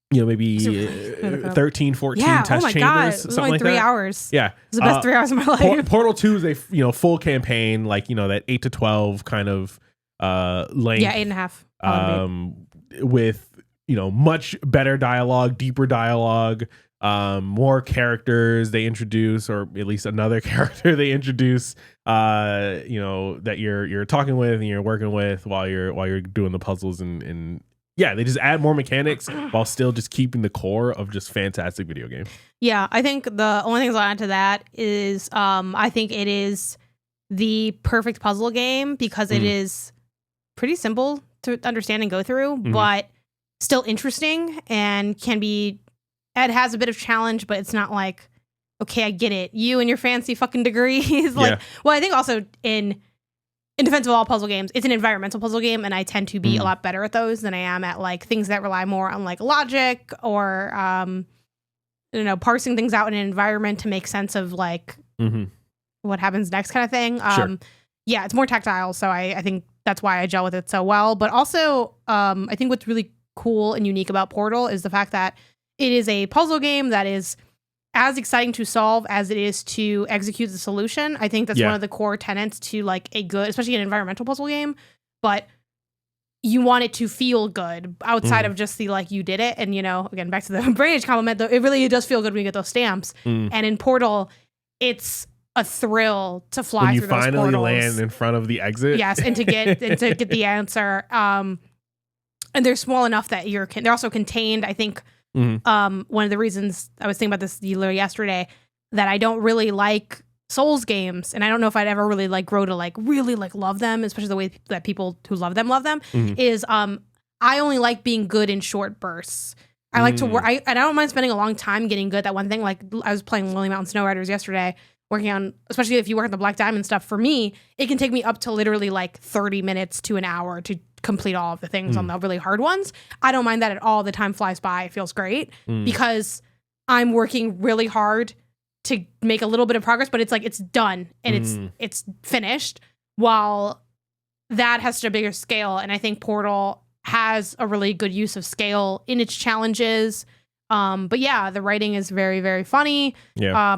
B: Maybe 13, 14 test chambers.
A: God.
B: Something
A: only
B: like
A: 3
B: that.
A: Hours.
B: Yeah.
A: It was the best 3 hours of my life.
B: Portal 2 is a full campaign, like that 8 to 12 kind of length.
A: Yeah, 8.5.
B: With much better dialogue, deeper dialogue, more characters they introduce, or at least another character they introduce that you're talking with and you're working with while you're doing the puzzles, and yeah, they just add more mechanics while still just keeping the core of just fantastic video game.
A: Yeah, I think the only things I'll add to that is I think it is the perfect puzzle game because it is pretty simple to understand and go through, but still interesting and it has a bit of challenge, but it's not like okay, I get it. You and your fancy fucking degrees. Like, well, I think also in defense of all puzzle games, it's an environmental puzzle game, and I tend to be a lot better at those than I am at like things that rely more on like logic or parsing things out in an environment to make sense of like what happens next kind of thing.
B: Sure.
A: Yeah, it's more tactile, so I think that's why I gel with it so well. But also, I think what's really cool and unique about Portal is the fact that it is a puzzle game that is as exciting to solve as it is to execute the solution. I think that's one of the core tenets to like a good, especially an environmental puzzle game, but you want it to feel good outside of just the like you did it. And again, back to the brain age compliment, though, it does feel good when you get those stamps. And in Portal, it's a thrill to fly through those portals.
B: When you finally land in front of the exit.
A: Yes, and to get the answer. And they're small enough that they're also contained. I think one of the reasons I was thinking about this yesterday that I don't really like Souls games, and I don't know if I'd ever really like grow to like really like love them, especially the way that people who love them is I only like being good in short bursts. I like to work. I don't mind spending a long time getting good at one thing. Like I was playing Lily Mountain Snow Riders yesterday, working on, especially if you work on the Black Diamond stuff. For me, it can take me up to literally like 30 minutes to an hour to complete all of the things on the really hard ones. I don't mind that at all. The time flies by. It feels great because I'm working really hard to make a little bit of progress, but it's like it's done and it's finished, while that has such a bigger scale. And I think Portal has a really good use of scale in its challenges. But yeah, the writing is very, very funny.
B: Yeah.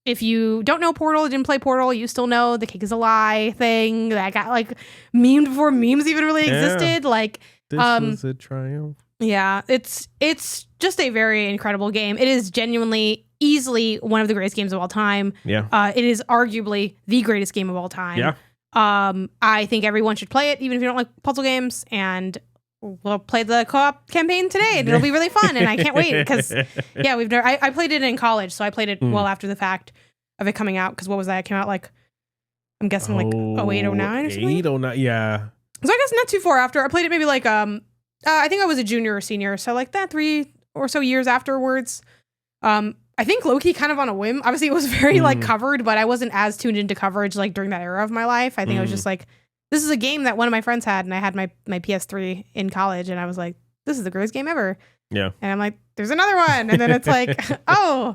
A: If you don't know Portal, didn't play Portal, you still know the cake is a lie thing that got like memed before memes even really existed. Like
B: this was a triumph.
A: Yeah, it's just a very incredible game. It is genuinely, easily one of the greatest games of all time.
B: Yeah.
A: It is arguably the greatest game of all time.
B: Yeah.
A: I think everyone should play it, even if you don't like puzzle games, and we'll play the co-op campaign today, and it'll be really fun, and I can't wait, because, yeah, I played it in college, so I played it well after the fact of it coming out, because what was that? It came out, like, I'm guessing, like, 08, 09 or something?
B: 08, 09, yeah.
A: So I guess not too far after. I played it maybe, like, I think I was a junior or senior, so, like, that 3 or so years afterwards. I think low-key kind of on a whim. Obviously, it was very, like, covered, but I wasn't as tuned into coverage, like, during that era of my life. I think I was just, like, this is a game that one of my friends had, and I had my PS3 in college, and I was like, this is the greatest game ever.
B: Yeah.
A: And I'm like, there's another one. And then it's like, oh,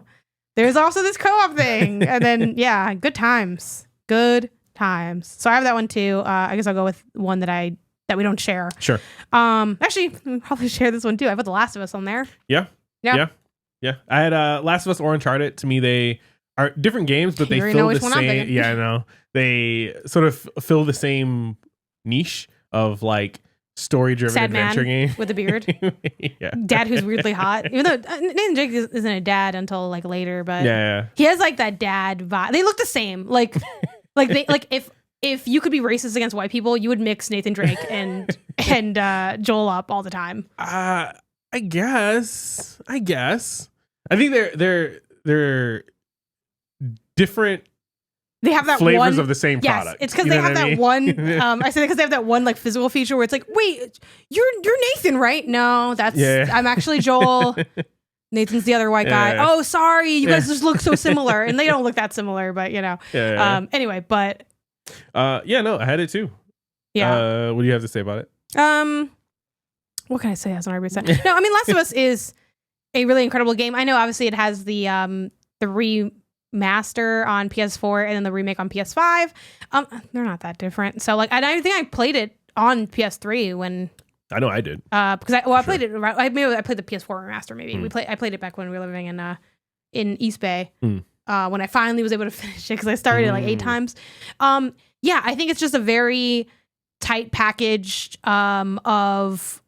A: there's also this co-op thing. And then, yeah, good times. Good times. So I have that one, too. I guess I'll go with one that we don't share.
B: Sure.
A: Actually, we'll probably share this one, too. I put The Last of Us on there.
B: Yeah. I had Last of Us or Uncharted. To me, they are different games, but they fill the same. Yeah, I know. They sort of fill the same niche of like story-driven adventure game
A: with a beard.
B: Yeah,
A: dad who's weirdly hot. Even though Nathan Drake isn't a dad until like later, but
B: yeah,
A: he has like that dad vibe. They look the same. Like if you could be racist against white people, you would mix Nathan Drake and Joel up all the time.
B: I guess. I think they're different.
A: They have that
B: flavors
A: one,
B: of the same product.
A: It's because they have that one. I say because they have that one like physical feature where it's like, wait, you're Nathan, right? No, I'm actually Joel. Nathan's the other white guy.
B: Yeah.
A: Oh, sorry, you guys just look so similar, and they don't look that similar, but you know.
B: Yeah.
A: Anyway, but.
B: No, I had it too.
A: Yeah.
B: What do you have to say about it?
A: What can I say? That's not already said. No, I mean, Last of Us is a really incredible game. I know, obviously, it has the remaster on PS4 and then the remake on PS5. They're not that different. So, like, I think I played it on PS3 when.
B: I know I did.
A: Because I played it. I played the PS4 remaster. Maybe I played it back when we were living in East Bay. When I finally was able to finish it, because I started it like 8 times. Yeah, I think it's just a very tight package of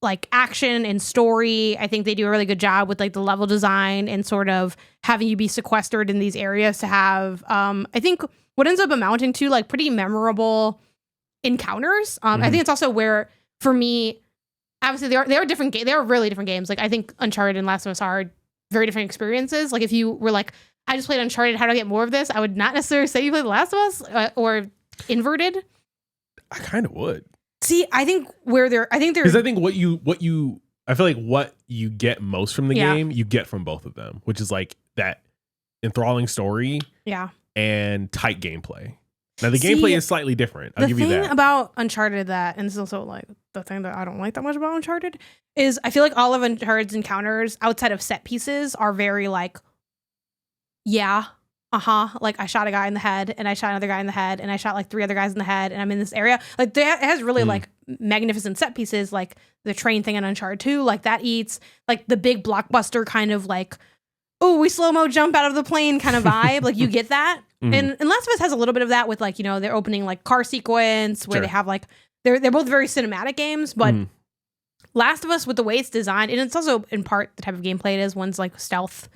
A: like action and story. I think they do a really good job with like the level design and sort of having you be sequestered in these areas to have I think what ends up amounting to like pretty memorable encounters. I think it's also where, for me, obviously they are different they are really different games. Like I think Uncharted and Last of Us are very different experiences. Like if you were like, I just played Uncharted, how do I get more of this? I would not necessarily say you played The Last of Us or inverted.
B: I kind of would.
A: See, I think
B: because I think what you I feel like what you get most from the game, you get from both of them, which is like that enthralling story, and tight gameplay. Now the gameplay is slightly different. I'll give you that. The
A: thing about Uncharted and this is also like the thing that I don't like that much about Uncharted is I feel like all of Uncharted's encounters outside of set pieces are very like, like I shot a guy in the head and I shot another guy in the head and I shot like 3 other guys in the head and I'm in this area. Like it has really like magnificent set pieces, like the train thing in Uncharted 2, like that eats, like the big blockbuster kind of like, oh, we slow-mo jump out of the plane kind of vibe. Like you get that. And Last of Us has a little bit of that with like, their opening like car sequence where they have like, they're both very cinematic games, but Last of Us with the way it's designed, and it's also in part the type of gameplay it is. One's like stealth,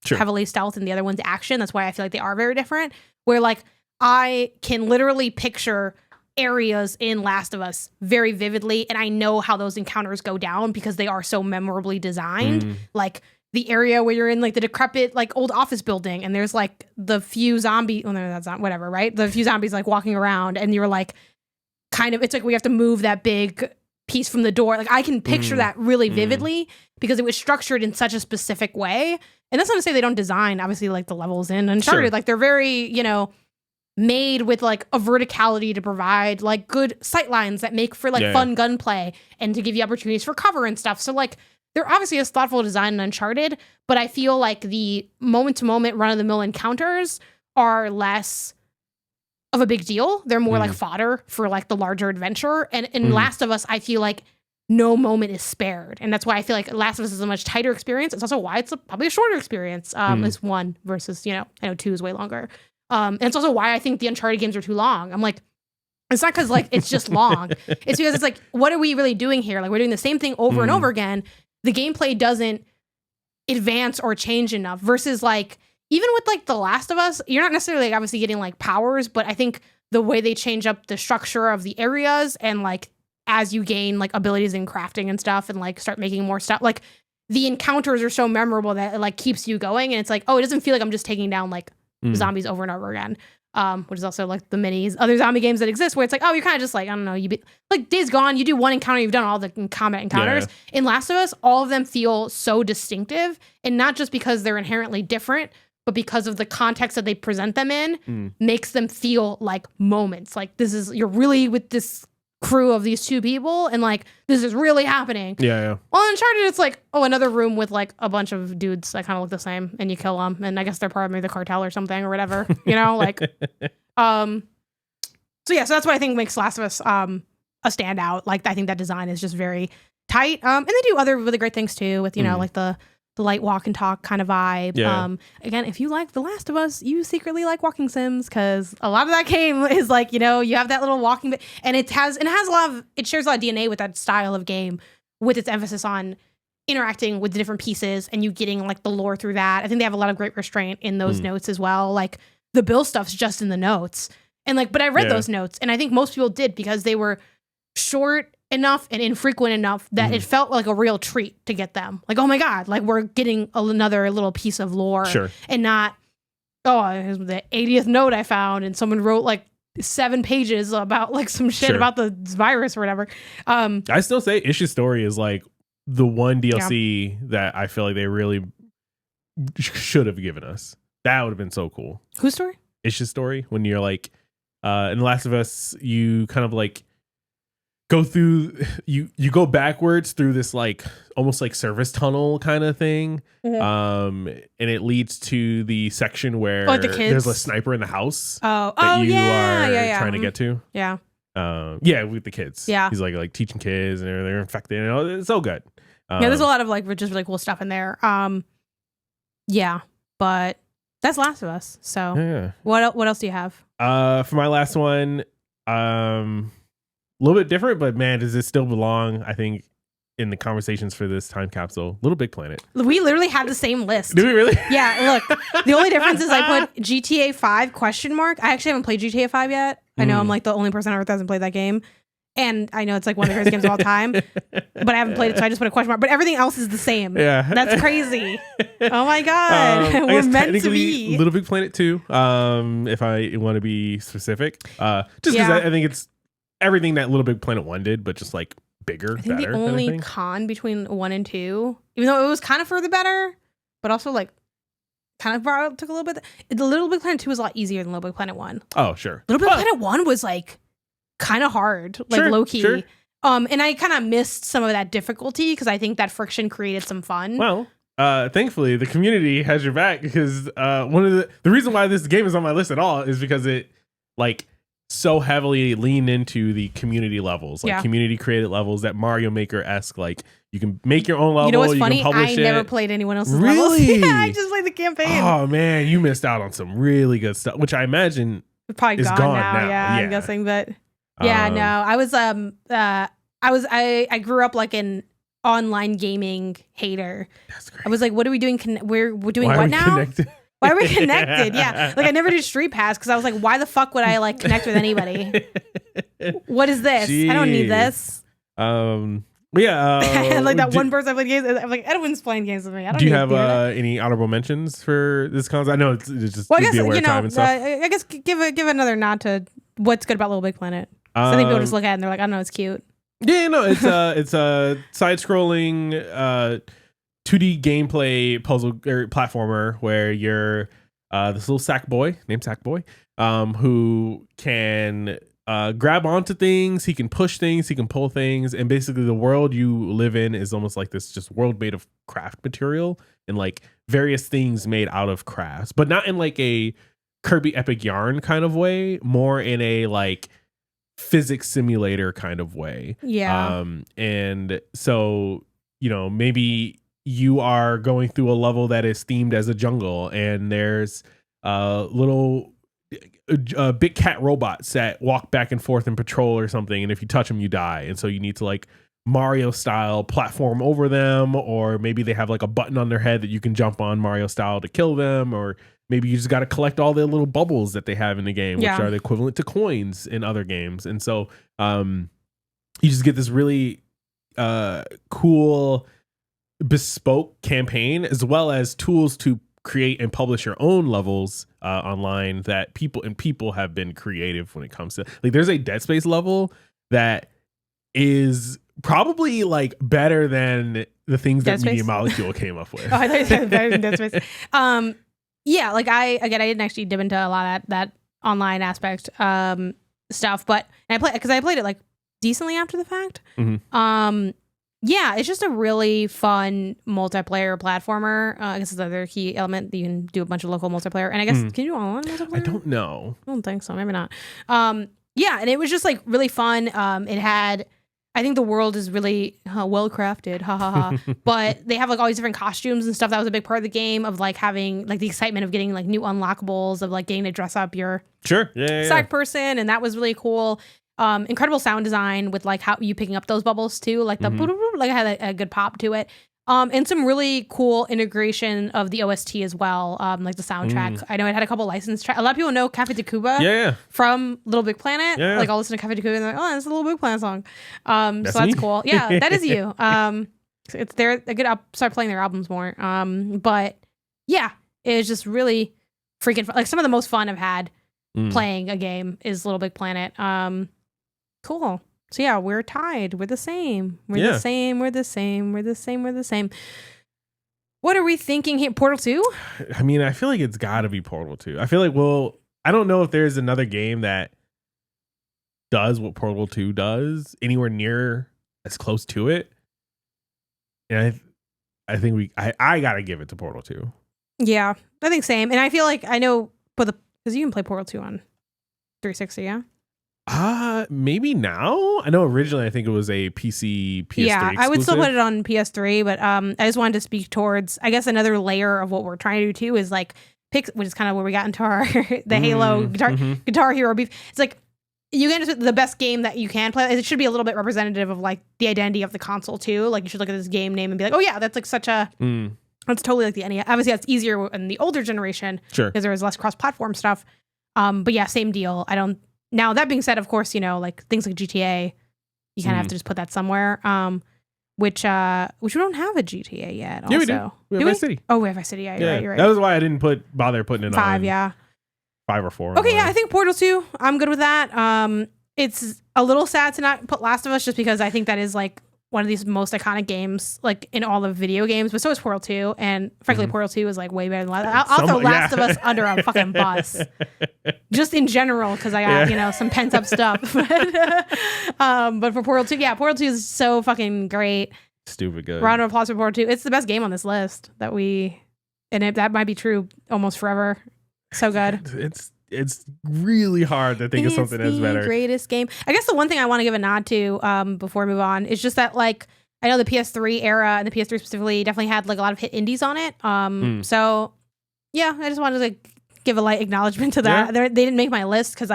A: heavily stealth, and the other one's action. That's why I feel like they are very different. Where like I can literally picture areas in Last of Us very vividly, and I know how those encounters go down because they are so memorably designed. Like the area where you're in like the decrepit like old office building, and there's like the few zombies. Well, no, that's not whatever, right? The few zombies like walking around, and you're like, kind of. It's like we have to move that big piece from the door. Like I can picture that really vividly because it was structured in such a specific way. And that's not to say they don't design, obviously, like the levels in Uncharted. Like they're very, made with like a verticality to provide like good sight lines that make for like fun gunplay and to give you opportunities for cover and stuff. So like there obviously is thoughtful design in Uncharted, but I feel like the moment to moment run of the mill encounters are less of a big deal. They're more like fodder for like the larger adventure. And in Last of Us, I feel like no moment is spared. And that's why I feel like Last of Us is a much tighter experience. It's also why it's probably a shorter experience. It's 1 versus, I know 2 is way longer. And it's also why I think the Uncharted games are too long. I'm like, it's not because like it's just long. It's because it's like, what are we really doing here? Like we're doing the same thing over and over again. The gameplay doesn't advance or change enough versus like, even with like The Last of Us, you're not necessarily like, obviously getting like powers, but I think the way they change up the structure of the areas and like as you gain like abilities in crafting and stuff and like start making more stuff, like the encounters are so memorable that it like keeps you going. And it's like, oh, it doesn't feel like I'm just taking down like zombies over and over again. Which is also like the other zombie games that exist where it's like, oh, you're kind of just like, I don't know, like Days Gone, you do one encounter, you've done all the combat encounters. In Last of Us, all of them feel so distinctive, and not just because they're inherently different, but because of the context that they present them in, makes them feel like moments. Like you're really with this crew of these 2 people, and like this is really happening. Well, Uncharted, it's like, oh, another room with like a bunch of dudes that kind of look the same, and you kill them, and I guess they're probably the cartel or something or whatever, like. So that's what I think makes Last of Us a standout. Like I think that design is just very tight. And they do other really great things too with like the light walk and talk kind of vibe. Again, if you like The Last of Us, you secretly like walking sims because a lot of that game is like, you have that little walking bit, and it shares a lot of DNA with that style of game, with its emphasis on interacting with the different pieces and you getting like the lore through that. I think they have a lot of great restraint in those notes as well. Like the Bill stuff's just in the notes, and like, but I read those notes, and I think most people did because they were short enough and infrequent enough that it felt like a real treat to get them. Like, oh my God, like we're getting another little piece of lore, and not, oh, here's the 80th note I found, and someone wrote like 7 pages about like some shit about the virus or whatever.
B: I still say Ish's story is like the one DLC that I feel like they really should have given us. That would have been so cool.
A: Whose story?
B: Ish's story. When you're like, in The Last of Us, you kind of like go through, you go backwards through this like almost like service tunnel kind of thing, and it leads to the section where there's a sniper in the house that you are trying to get to. With the kids. He's like teaching kids, and they're infected. It's so good.
A: There's a lot of like just really cool stuff in there. But that's Last of Us. So what else do you have?
B: For my last one, a little bit different, but man, does it still belong, I think, in the conversations for this time capsule? Little Big Planet.
A: We literally have the same list.
B: Do we really?
A: Yeah, look. The only difference is I put GTA 5 ? I actually haven't played GTA 5 yet. I know I'm like the only person on earth that hasn't played that game. And I know it's like one of the greatest games of all time, but I haven't played it, so I just put a question mark. But everything else is the same. That's crazy. Oh my God. We're meant to be.
B: Little Big Planet 2, if I want to be specific. Just because I think it's everything that Little Big Planet 1 did, but just like bigger,
A: I think
B: better.
A: The only con between 1 and 2, even though it was kind of for the better, but also like kind of took a little bit. The Little Big Planet 2 was a lot easier than Little Big Planet 1.
B: Oh, sure.
A: Little Big Planet 1 was like kind of hard, like low key. Sure. And I kind of missed some of that difficulty because I think that friction created some fun.
B: Well, thankfully the community has your back because one of the reason why this game is on my list at all is because it like so heavily leaned into the community levels, like community created levels, that Mario Maker-esque, like you can make your own level.
A: You know what's funny?
B: Can publish
A: I never played anyone else's levels. Yeah, I just played the campaign.
B: Oh man, you missed out on some really good stuff, which I imagine
A: it's probably
B: is gone now.
A: Yeah, I'm guessing, but yeah, no, I grew up like an online gaming hater.
B: That's great.
A: I was like, what are we doing? We're doing what now? Connected? Why are we connected? Yeah. Like I never did Street Pass because I was like, why the fuck would I like connect with anybody? What is this? Jeez. I don't need this.
B: Yeah.
A: Like that one person I played games. I'm like, Edwin's playing games with me. I don't
B: do you have any honorable mentions for this console? I know it's just
A: I guess, time and stuff. I guess give another nod to what's good about Little Big Planet. So I think people just look at it and they're like, I don't know, it's cute.
B: Yeah, no, it's a side-scrolling 2D gameplay puzzle or platformer where you're this little sack boy named Sackboy, who can grab onto things, he can push things, he can pull things, and basically the world you live in is almost like this just world made of craft material and like various things made out of crafts, but not in like a Kirby Epic Yarn kind of way, more in a like physics simulator kind of way.
A: Yeah.
B: And so, you know, maybe you are going through a level that is themed as a jungle and there's little big cat robots that walk back and forth and patrol or something, and if you touch them you die, and so you need to like Mario style platform over them, or maybe they have like a button on their head that you can jump on Mario style to kill them, or maybe you just got to collect all the little bubbles that they have in the game, which are the equivalent to coins in other games. And so you just get this really cool bespoke campaign, as well as tools to create and publish your own levels online that people have been creative when it comes to, like, there's a Dead Space level that is probably like better than the things that Media Molecule came up with.
A: Oh, I thought you said better than Dead Space. Yeah, like I didn't actually dip into a lot of that online aspect stuff, but I played it like decently after the fact. Mm-hmm. Yeah, it's just a really fun multiplayer platformer. I guess it's another key element that you can do a bunch of local multiplayer. And I guess, can you do online multiplayer?
B: I don't know.
A: I don't think so. Maybe not. Yeah, and it was just like really fun. It had, I think the world is really well crafted. Ha ha ha. But they have like all these different costumes and stuff. That was a big part of the game, of like having like the excitement of getting like new unlockables, of like getting to dress up your side person. And that was really cool. Incredible sound design with like how you picking up those bubbles too, like the like it had a good pop to it, and some really cool integration of the OST as well, like the soundtrack. I know it had a couple licensed tracks. A lot of people know Cafe Tacuba from Little Big Planet. Like I'll listen to Cafe Tacuba and they're like, oh, it's a Little Big Planet song. So that's cool. Yeah, that is you. It's there. I could start playing their albums more. But yeah, it's just really freaking fun. Like some of the most fun I've had playing a game is Little Big Planet. Cool. So yeah, we're tied. We're the same. We're the same. We're the same. We're the same. We're the same. What are we thinking here? Portal 2?
B: I mean, I feel like it's got to be Portal 2. I feel like, well, I don't know if there's another game that does what Portal 2 does anywhere near as close to it. And I think I got to give it to Portal 2.
A: Yeah, I think same. And I feel like I know, but because you can play Portal 2 on 360, yeah?
B: Maybe now. I know originally I think it was a PC, PS3 exclusive.
A: I would still put it on PS3, but I just wanted to speak towards, I guess, another layer of what we're trying to do too is like pick, which is kind of where we got into our the Halo Guitar Hero beef. It's like you get into the best game that you can play. It should be a little bit representative of like the identity of the console too. Like you should look at this game name and be like, oh yeah, that's like such a that's totally like the NES. Obviously, that's easier in the older generation because there was less cross-platform stuff. But yeah, same deal. Now, that being said, of course, you know, like things like GTA, you kind of have to just put that somewhere, which we don't have a GTA yet. Also.
B: Yeah, we do. We have Vice City.
A: Oh, we have Vice City. Yeah, you're right.
B: That was why I didn't bother putting it
A: 5,
B: on.
A: yeah.
B: 5 or 4.
A: Okay, yeah, I think Portal 2, I'm good with that. It's a little sad to not put Last of Us just because I think that is like one of these most iconic games, like in all of video games, but so is Portal 2. And frankly, Portal 2 is like way better than I'll throw Last of Us under a fucking bus. Just in general, because I got, you know, some pent up stuff. But for Portal 2, Portal 2 is so fucking great.
B: Stupid good.
A: Round of applause for Portal 2. It's the best game on this list that might be true almost forever. So good.
B: It's really hard to think of something that's better.
A: Greatest game. I guess the one thing I want to give a nod to before we move on is just that, like, I know the PS3 era and the PS3 specifically definitely had like a lot of hit indies on it. So yeah, I just wanted to give a light acknowledgement to that. They didn't make my list because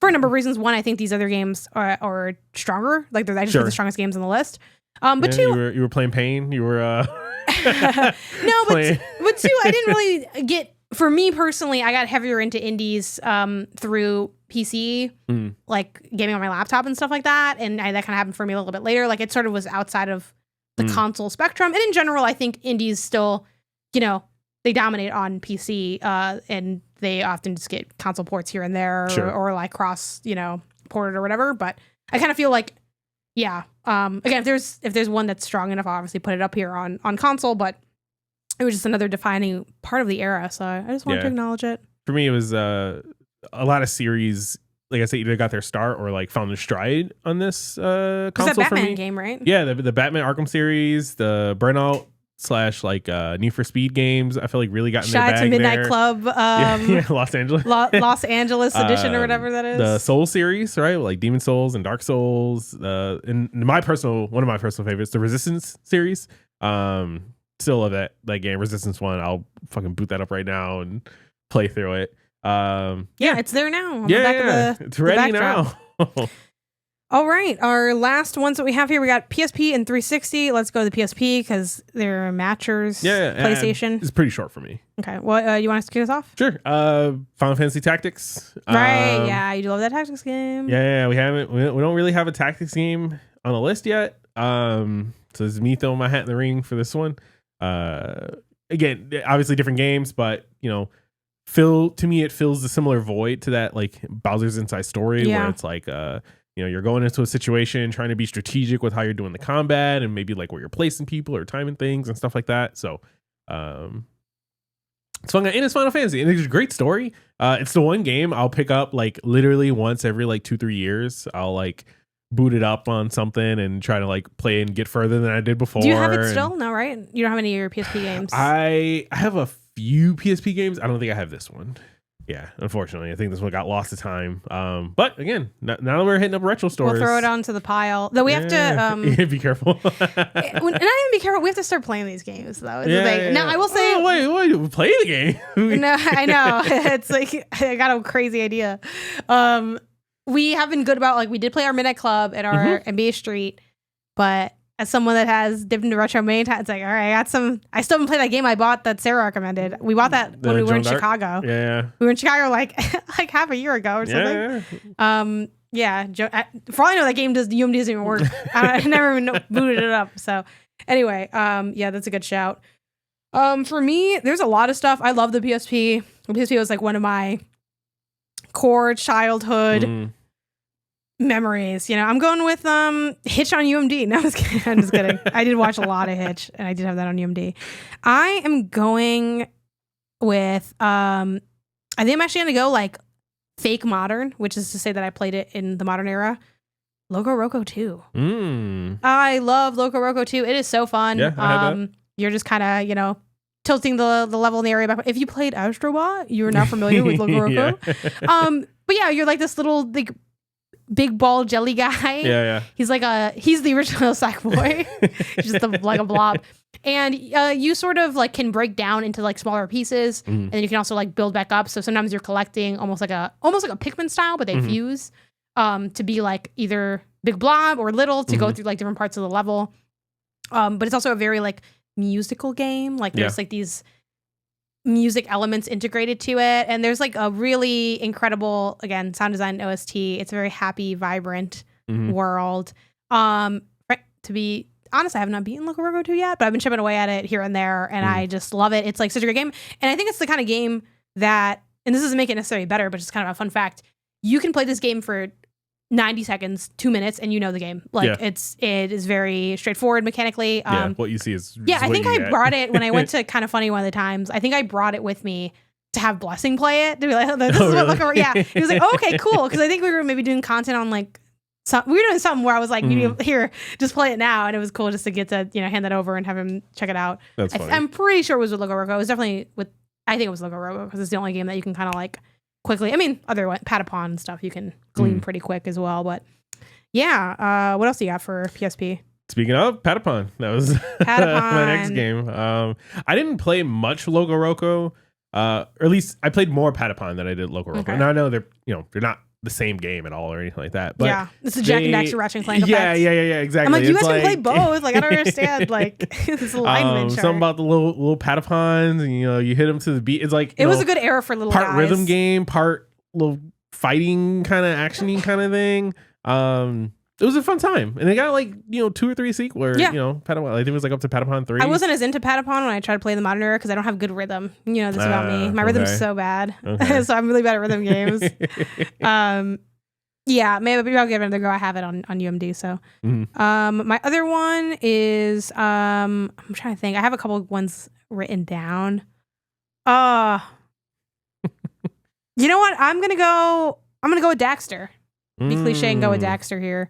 A: for a number of reasons. One, I think these other games are stronger. Like they're actually the strongest games on the list. But two,
B: you were playing Pain. You were
A: no, but two, I didn't really get. For me personally, I got heavier into indies through PC, like gaming on my laptop and stuff like that. And that kind of happened for me a little bit later. Like it sort of was outside of the console spectrum. And in general, I think indies still, you know, they dominate on PC and they often just get console ports here and there or like cross, you know, ported or whatever. But I kind of feel like, again, if there's one that's strong enough, I'll obviously put it up here on console, but it was just another defining part of the era, so I just wanted to acknowledge it.
B: For me, it was a lot of series, like I said, either got their start or like found their stride on this console.
A: It's that Batman
B: for me.
A: game, right?
B: Yeah, the Batman Arkham series, the Burnout / like Need for Speed games. I feel like really got in their bag.
A: Shout out to Midnight
B: there.
A: Club,
B: Los Angeles,
A: Los Angeles edition or whatever that is.
B: The Soul series, right? Like Demon Souls and Dark Souls. And one of my personal favorites, the Resistance series. Still love that game, Resistance 1. I'll fucking boot that up right now and play through it.
A: It's there now.
B: It's ready now.
A: All right, our last ones that we have here, we got PSP and 360. Let's go to the PSP because they're matchers. PlayStation.
B: It's pretty short for me.
A: Okay, well, you want us to kick us off?
B: Sure. Final Fantasy Tactics.
A: Right, you do love that tactics game.
B: Yeah, we don't really have a tactics game on the list yet. So this is me throwing my hat in the ring for this one. Again, obviously different games, but you know, to me it fills a similar void to that like Bowser's Inside Story where it's like you know, you're going into a situation trying to be strategic with how you're doing the combat and maybe like where you're placing people or timing things and stuff like that. So it's fun, and it's Final Fantasy, and it's a great story. It's the one game I'll pick up like literally once every like 2-3 years. I'll like boot it up on something and try to like play and get further than I did before.
A: Do you have it still? No, right? You don't have any of your PSP games?
B: I have a few PSP games. I don't think I have this one. Yeah, unfortunately. I think this one got lost to time. But again, now that we're hitting up retro stores.
A: We'll throw it onto the pile. Though we have to...
B: be careful.
A: Not even be careful. We have to start playing these games, though. Now, I will say...
B: Oh, wait, play the game.
A: No, I know. It's like, I got a crazy idea. We have been good about, like, we did play our Midnight Club at our NBA Street, but as someone that has dipped into retro many times, it's like, all right, I still haven't played that game I bought that Sarah recommended. We bought that when we were in Chicago.
B: Yeah.
A: We were in Chicago like half a year ago or something. For all I know, that game UMD doesn't even work. I never even booted it up. So anyway, that's a good shout. For me, there's a lot of stuff. I love the PSP. The PSP was like one of my core childhood memories. You know, I'm going with Hitch on UMD. No, I'm just kidding. I did watch a lot of Hitch, and I did have that on UMD. I am going with I think I'm actually gonna go like fake modern, which is to say that I played it in the modern era. Loco Roco 2. I love Loco Roco 2. It is so fun.
B: Yeah,
A: you're just kind of, you know, tilting the level in the area back. If you played Astrobot, you're now familiar with Loco Roco. But yeah, you're like this little like big ball jelly guy.
B: Yeah.
A: He's the original Sackboy. He's just like a blob. And you sort of like can break down into like smaller pieces, and then you can also like build back up. So sometimes you're collecting almost like a Pikmin style, but they fuse to be like either big blob or little to go through like different parts of the level. But it's also a very like musical game. Like there's like these music elements integrated to it, and there's like a really incredible, again, sound design and OST. It's a very happy, vibrant world. To be honest, I have not beaten Loco Roco 2 yet, but I've been chipping away at it here and there, and I just love it. It's like such a great game, and I think it's the kind of game that, and this doesn't make it necessarily better, but just kind of a fun fact, you can play this game for 90 seconds, 2 minutes, and you know the game. Like it is very straightforward mechanically.
B: What you see is
A: I think I brought it when I went to Kind of Funny one of the times. I think I brought it with me to have Blessing play it to be like, oh, this is what look over. Yeah, he was like, oh, okay, cool, because I think we were maybe doing content on like. We were doing something where I was like, here, just play it now. And it was cool just to get to, hand that over and have him check it out.
B: That's funny.
A: I'm pretty sure it was with Logo Roco. It was definitely I think it was Logo Roco because it's the only game that you can kind of like quickly, other Patapon and stuff you can glean pretty quick as well. But yeah, what else do you got for PSP?
B: Speaking of Patapon, that was my next game. I didn't play much Logo Roco, or at least I played more Patapon than I did Logo Roco. Okay. Now I know they're not the same game at all or anything like that. But
A: yeah, it's a Jack and Daxter Ratchet and Clank
B: effect. Yeah, exactly.
A: I'm like, you guys can play both. Like, I don't understand. Like, this alignment chart.
B: Something about the little Patapons, and you hit them to the beat. It's like
A: it was a good era for little
B: part
A: guys.
B: Rhythm game, part little fighting kind of actiony kind of thing. It was a fun time, and they got like 2 or 3 sequels. Patapon. I think it was like up to Patapon 3.
A: I wasn't as into Patapon when I tried to play the modern era because I don't have good rhythm. You know this about me. My rhythm's so bad, so I'm really bad at rhythm games. Yeah, maybe I'll give it another go. I have it on UMD. So, my other one is I'm trying to think. I have a couple of ones written down. You know what? I'm gonna go with Daxter. Be cliche and go with Daxter here.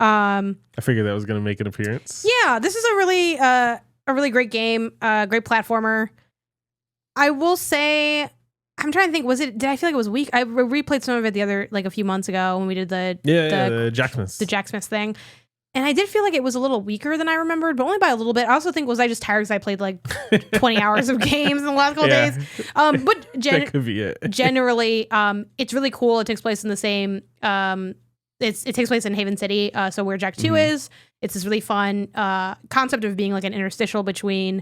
B: I figured that was going to make an appearance.
A: Yeah, this is a really great game, great platformer. I will say, I'm trying to think. Did I feel like it was weak? I replayed some of it a few months ago when we did the
B: Jack Smith.
A: The Jack Smith thing, and I did feel like it was a little weaker than I remembered, but only by a little bit. I also think was I just tired because I played like 20 hours of games in the last couple days. But
B: that could be it.
A: Generally, it's really cool. It takes place in the same. It takes place in Haven City, so where Jack 2 is. It's this really fun concept of being like an interstitial between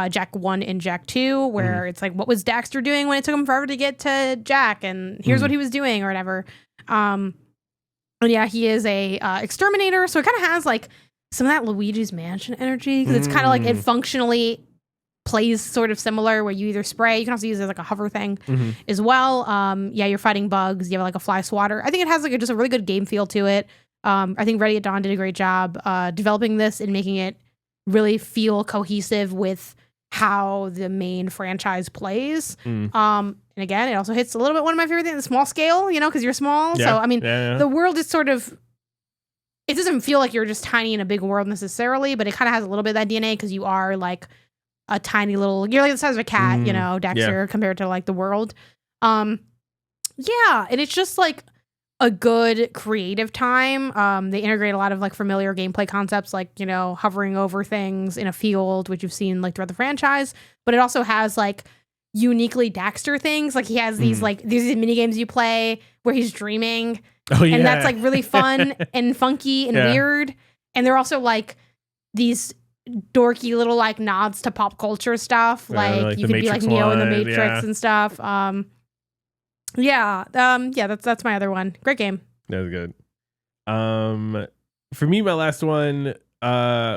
A: Jack 1 and Jack 2, where it's like, what was Daxter doing when it took him forever to get to Jack, and here's what he was doing or whatever. And yeah, he is a exterminator, so it kind of has like some of that Luigi's Mansion energy because it's kind of like it functionally plays sort of similar where you either spray, you can also use it as like a hover thing as well. You're fighting bugs, you have like a fly swatter. I think it has like just a really good game feel to it. I think Ready at Dawn did a great job developing this and making it really feel cohesive with how the main franchise plays. And again, it also hits a little bit one of my favorite things, the small scale, because you're small. So the world is sort of, it doesn't feel like you're just tiny in a big world necessarily, but it kind of has a little bit of that DNA because you are like a tiny little, you're like the size of a cat, Daxter, compared to like the world. And it's just like a good creative time. They integrate a lot of like familiar gameplay concepts, like, hovering over things in a field, which you've seen like throughout the franchise, but it also has like uniquely Daxter things. Like he has these mini games you play where he's dreaming. Oh, yeah. And that's like really fun and funky and weird. And they're also like these dorky little like nods to pop culture stuff. Like you could be like Neo in the Matrix and stuff. That's my other one. Great game.
B: That was good. For me, my last one,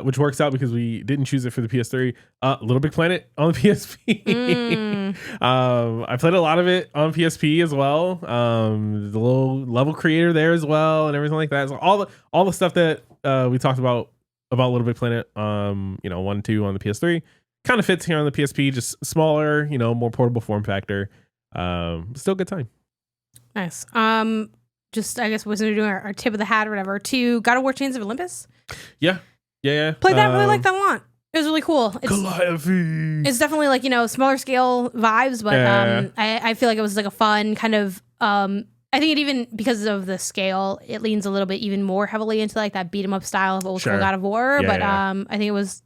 B: which works out because we didn't choose it for the PS3, Little Big Planet on the PSP. I played a lot of it on PSP as well. The little level creator there as well and everything like that. So all the stuff that we talked about Little Big Planet, 1 and 2 on the PS3 kind of fits here on the PSP, just smaller, more portable form factor. Still a good time.
A: Nice. Just I guess we're doing our tip of the hat or whatever to God of War Chains of Olympus.
B: Yeah.
A: Played that, really liked that a lot. It was really cool.
B: It's
A: definitely like, smaller scale vibes, but I feel like it was like a fun kind of I think it even, because of the scale, it leans a little bit even more heavily into like that beat 'em up style of old school God of War. I think it was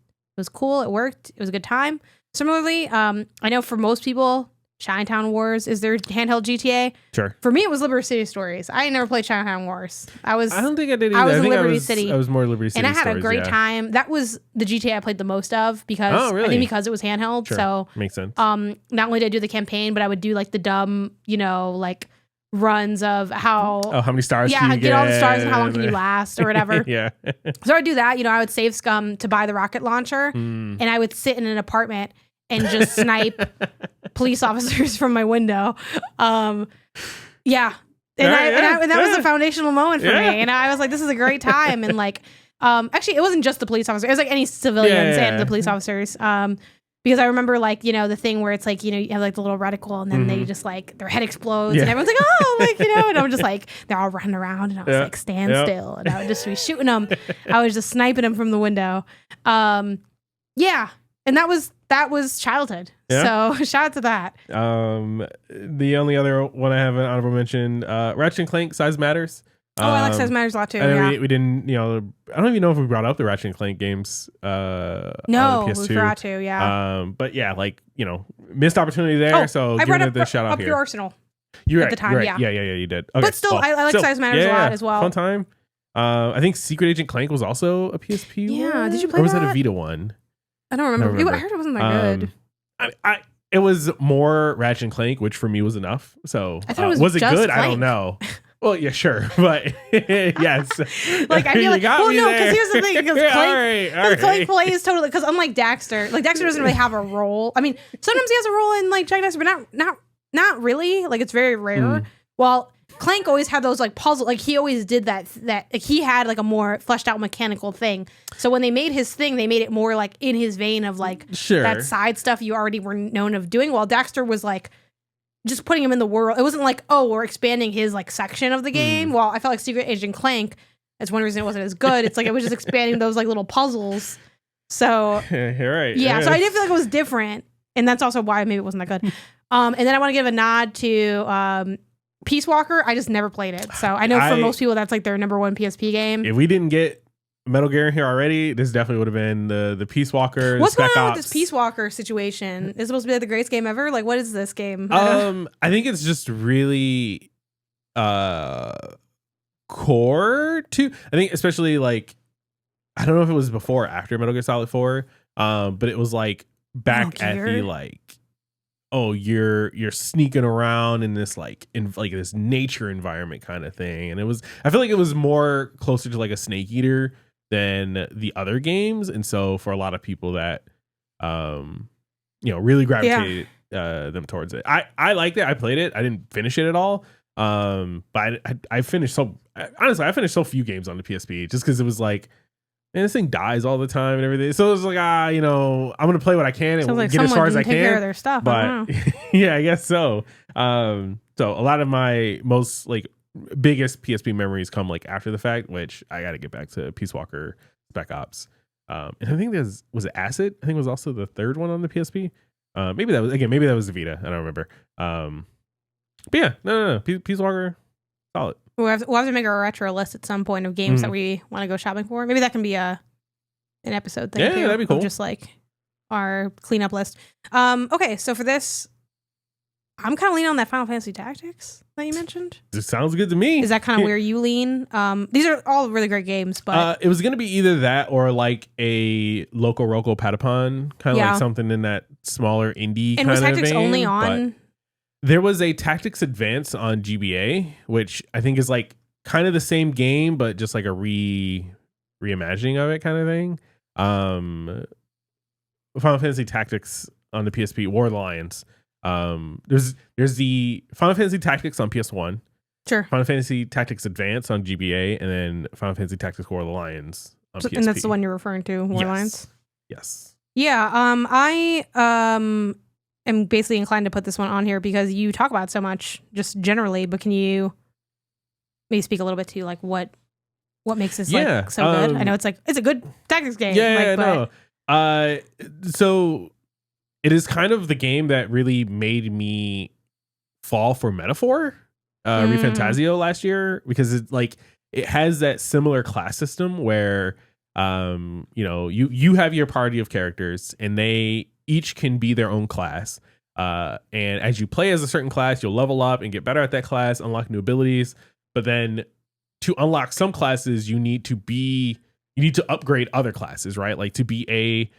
A: cool. It worked. It was a good time. Similarly, I know for most people, Chinatown Wars is their handheld GTA.
B: Sure.
A: For me, it was Liberty City Stories. I never played Chinatown Wars.
B: I don't think I did either. I was in Liberty City. I was more Liberty City
A: and I had
B: Stories,
A: a great time. That was the GTA I played the most of because I think because it was handheld.
B: Sure.
A: So
B: makes sense.
A: Not only did I do the campaign, but I would do like the dumb, like runs of how
B: many stars can you
A: get all the stars and how long can you last or whatever. So I'd do that. I would save scum to buy the rocket launcher and I would sit in an apartment and just snipe police officers from my window. And, and that was a foundational moment for me. And I was like, this is a great time. And like, actually, it wasn't just the police officer. It was like any civilians and the police officers. Because I remember like, you know, the thing where it's like, you know, you have like the little reticle and then they just like, their head explodes and everyone's like, oh, like, you know, and I'm just like, they're all running around and I was like, stand still. And I would just be shooting them. I was just sniping them from the window. Yeah. And that was childhood. Yeah. So shout out to that.
B: The only other one I have an honorable mention, Ratchet and Clank Size Matters.
A: I like Size Matters a lot too.
B: We didn't, you know, I don't even know if we brought up the Ratchet and Clank games.
A: No, on PS2. We forgot to. Yeah.
B: But yeah, like, you know, missed opportunity there. So
A: I brought up
B: the shout out here.
A: Pure Arsenal.
B: You're
A: at the time.
B: Yeah, you did. Okay.
A: But still, I like Size Matters a lot as well.
B: Fun time. I think Secret Agent Clank was also a PSP.
A: Yeah.
B: one?
A: Did you play
B: or was
A: that?
B: that a Vita one?
A: I don't remember. I heard it wasn't that good.
B: It was more Ratchet and Clank, which for me was enough. So
A: I thought
B: was it good?
A: Clank.
B: I don't know. Well, yeah, sure, but yes.
A: Like I feel like, well, no, because here's the thing, because Clank, Clank plays totally, because unlike Daxter, like Daxter doesn't really have a role. I mean, sometimes he has a role in like Jack Daxter, but not really. Like it's very rare. Well, Clank always had those like puzzle, like he always did that like he had like a more fleshed out mechanical thing. So when they made his thing, they made it more like in his vein of like that side stuff you already were known of doing. While Daxter was like just putting him in the world. It wasn't like, oh, we're expanding his like section of the game. Well, I felt like Secret Agent Clank, that's one reason it wasn't as good. It's like it was just expanding those like little puzzles. So
B: you're right.
A: Yeah, so I did feel like it was different. And that's also why maybe it wasn't that good. And then I want to give a nod to Peace Walker. I just never played it. So I know for most people that's like their number one PSP game.
B: If we didn't get Metal Gear in here already, this definitely would have been the Peace Walker.
A: What's going on
B: with
A: this Peace Walker situation? Is it supposed to be like the greatest game ever? Like, what is this game?
B: I think it's just really core to. I think especially like I don't know if it was before or after Metal Gear Solid 4, but it was like back at the like, oh, you're sneaking around in this like in like this nature environment kind of thing, and I feel like it was more closer to like a Snake Eater than the other games, and so for a lot of people that really gravitated them towards it. I liked it. I played it. I didn't finish it at all, but I finished I finished so few games on the PSP just because it was like, man, this thing dies all the time and everything. So it was like, I'm gonna play what I can and
A: like
B: get as far as I can.
A: Take care of their stuff,
B: but yeah, I guess so. So a lot of my most like biggest PSP memories come like after the fact, which I got to get back to Peace Walker, Spec Ops, and I think was it Acid? I think it was also the third one on the PSP. Maybe that was the Vita. I don't remember. But yeah, no. Peace Walker, solid.
A: We'll have to make a retro list at some point of games that we want to go shopping for. Maybe that can be an episode thing.
B: Yeah, that'd be cool.
A: Just like our cleanup list. Okay, so for this, I'm kind of leaning on that Final Fantasy Tactics that you mentioned.
B: It sounds good to me.
A: Is that kind of where you lean? These are all really great games, but
B: it was gonna be either that or like a Loco Roco Patapon, kind of like something in that smaller indie kind of vein.
A: And was Tactics only on?
B: There was a Tactics Advance on GBA, which I think is like kind of the same game, but just like a reimagining of it kind of thing. Final Fantasy Tactics on the PSP, War of the Lions. There's the Final Fantasy Tactics on PS1.
A: Sure.
B: Final Fantasy Tactics Advance on GBA, and then Final Fantasy Tactics War of the Lions on PSP.
A: And that's the one you're referring to, War of the Lions?
B: Yes.
A: Yeah. I am basically inclined to put this one on here because you talk about it so much just generally, but can you maybe speak a little bit to like what makes this like so good? I know it's a good tactics game.
B: So it is kind of the game that really made me fall for Metaphor, ReFantazio last year, because it has that similar class system where you have your party of characters and they each can be their own class. And as you play as a certain class, you'll level up and get better at that class, unlock new abilities. But then to unlock some classes, you need to upgrade other classes, right? Like to be a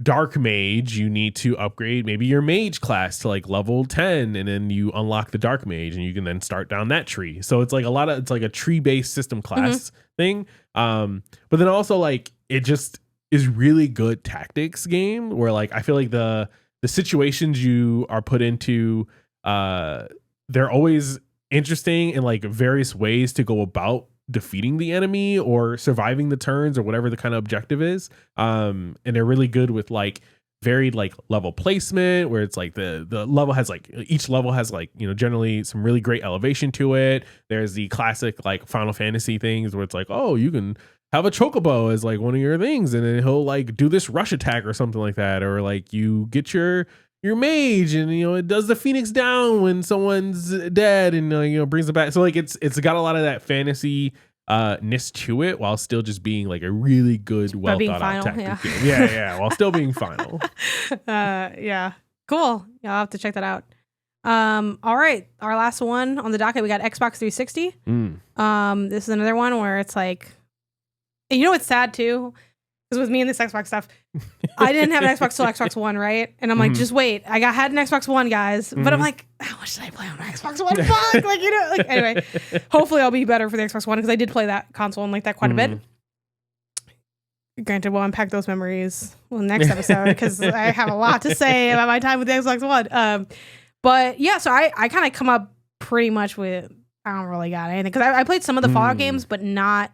B: dark mage, you need to upgrade maybe your mage class to like level 10, and then you unlock the dark mage and you can then start down that tree. So it's like it's like a tree-based system class thing. But then also like it just is really good tactics game where like I feel like the situations you are put into, they're always interesting in like various ways to go about defeating the enemy or surviving the turns or whatever the kind of objective is. And they're really good with like varied like level placement, where it's like the level has like, each level has like, you know, generally some really great elevation to it. There's the classic like Final Fantasy things where it's like, oh, you can have a chocobo as like one of your things, and then he'll like do this rush attack or something like that, or like you get your mage and, you know, it does the Phoenix down when someone's dead and, you know, brings it back. So like it's got a lot of that fantasy ness to it, while still just being like a really good, well thought out tactic game. Yeah, while still being final.
A: Yeah, cool. Yeah, I'll have to check that out. All right, our last one on the docket, we got Xbox 360. This is another one where it's like, you know, it's sad too, because with me and this Xbox stuff, I didn't have an Xbox till Xbox One, right? And I'm like, just wait, I had an Xbox One, guys. But I'm like, how much did I play on my Xbox One? Fuck, like, you know, like, anyway, hopefully I'll be better for the Xbox One, because I did play that console and like that quite a bit. Granted, we'll unpack those memories next episode, because I have a lot to say about my time with the Xbox One. But yeah, so I kind of come up pretty much with, I don't really got anything, because I played some of the Fallout games, but not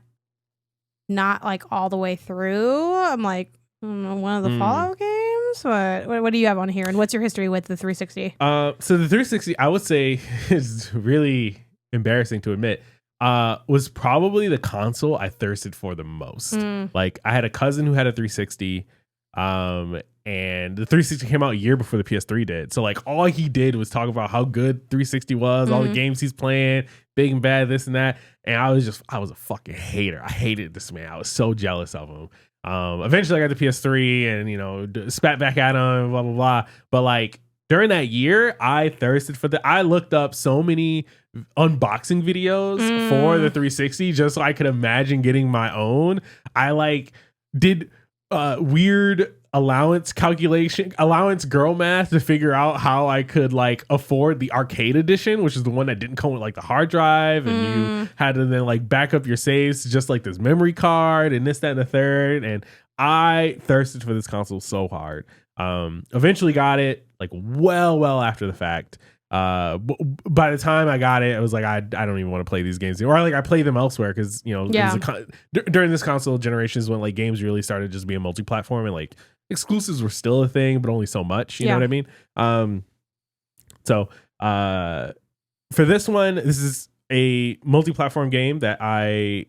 A: like all the way through. I'm like, one of the Fallout games. What do you have on here, and what's your history with the 360?
B: So the 360, I would say, is really embarrassing to admit, was probably the console I thirsted for the most. Like, I had a cousin who had a 360, and the 360 came out a year before the PS3 did. So like, all he did was talk about how good 360 was, all the games he's playing, big and bad, this and that. And I was a fucking hater. I hated this man. I was so jealous of him. Eventually I got the PS3 and, you know, spat back at him, blah, blah, blah. But like, during that year, I thirsted for I looked up so many unboxing videos for the 360 just so I could imagine getting my own. I like did weird allowance girl math to figure out how I could like afford the arcade edition, which is the one that didn't come with like the hard drive, and you had to then like back up your saves to just like this memory card and this, that, and the third. And I thirsted for this console so hard. Eventually got it like well after the fact. By the time I got it, I was like, I don't even want to play these games anymore. Or like, I play them elsewhere, because, you know, during this console generation is when like games really started just being multi-platform, and like exclusives were still a thing, but only so much. You know what I mean? So for this one, this is a multi-platform game that I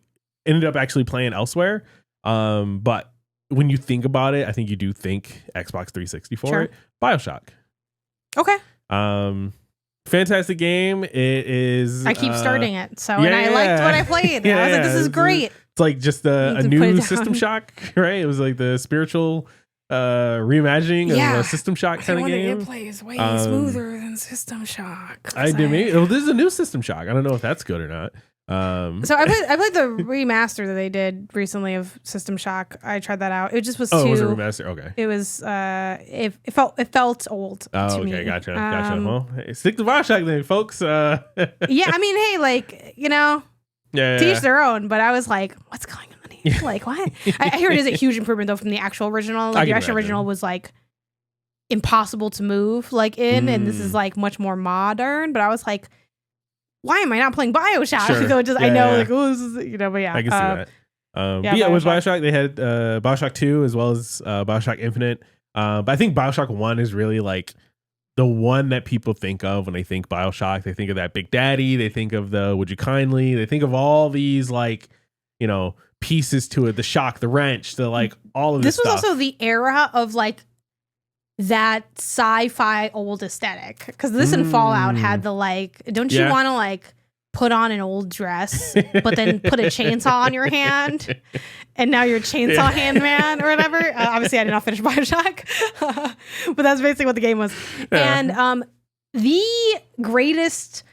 B: ended up actually playing elsewhere. But when you think about it, I think you do think Xbox 360 for it. BioShock.
A: Okay.
B: Fantastic game. It is.
A: I keep starting it, and I liked what I played. I was like, this is great.
B: It's like just a new System Shock, right? It was like the spiritual reimagining of a System Shock kind of game.
A: It plays way smoother than System Shock.
B: This is a new System Shock. I don't know if that's good or not.
A: So I played the remaster that they did recently of System Shock. I tried that out. It just was too.
B: Oh, it was a remaster. Okay.
A: It was. It felt old.
B: Oh,
A: to
B: okay,
A: me.
B: gotcha. Well, hey, stick to BioShock then, folks.
A: Yeah, I mean, hey, like, you know, teach their own. But I was like, what's going on here? Like, what? I hear it is a huge improvement though from the actual original. Like, the actual original was like impossible to move like in, and this is like much more modern. But I was like, why am I not playing BioShock?
B: Sure.
A: So I know, like, oh, this is, you know, but yeah.
B: I can see that. With BioShock, they had BioShock 2 as well as BioShock Infinite. But I think BioShock 1 is really like the one that people think of when they think BioShock. They think of that Big Daddy. They think of the Would You Kindly. They think of all these, like, you know, pieces to it. The shock, the wrench, the like all of this stuff.
A: This was also the era of like that sci-fi old aesthetic, because this and Fallout had the like, don't you want to like put on an old dress but then put a chainsaw on your hand and now you're chainsaw hand man or whatever. Obviously I did not finish BioShock but that's basically what the game was. And the greatest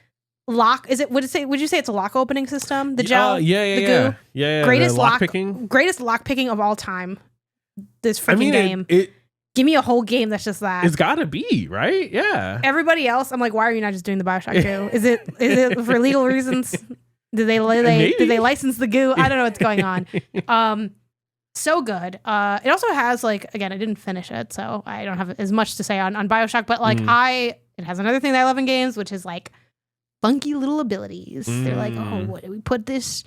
A: would you say it's a lock opening system, the gel, the goo? Greatest lock picking of all time, this freaking game. Give me a whole game that's just that.
B: It's gotta be, right? Yeah.
A: Everybody else, I'm like, why are you not just doing the BioShock 2? Is it for legal reasons? Did they license the goo? I don't know what's going on. So good. It also has, like, again, I didn't finish it, so I don't have as much to say on BioShock, but like it has another thing that I love in games, which is like funky little abilities. They're like, oh, what do we put this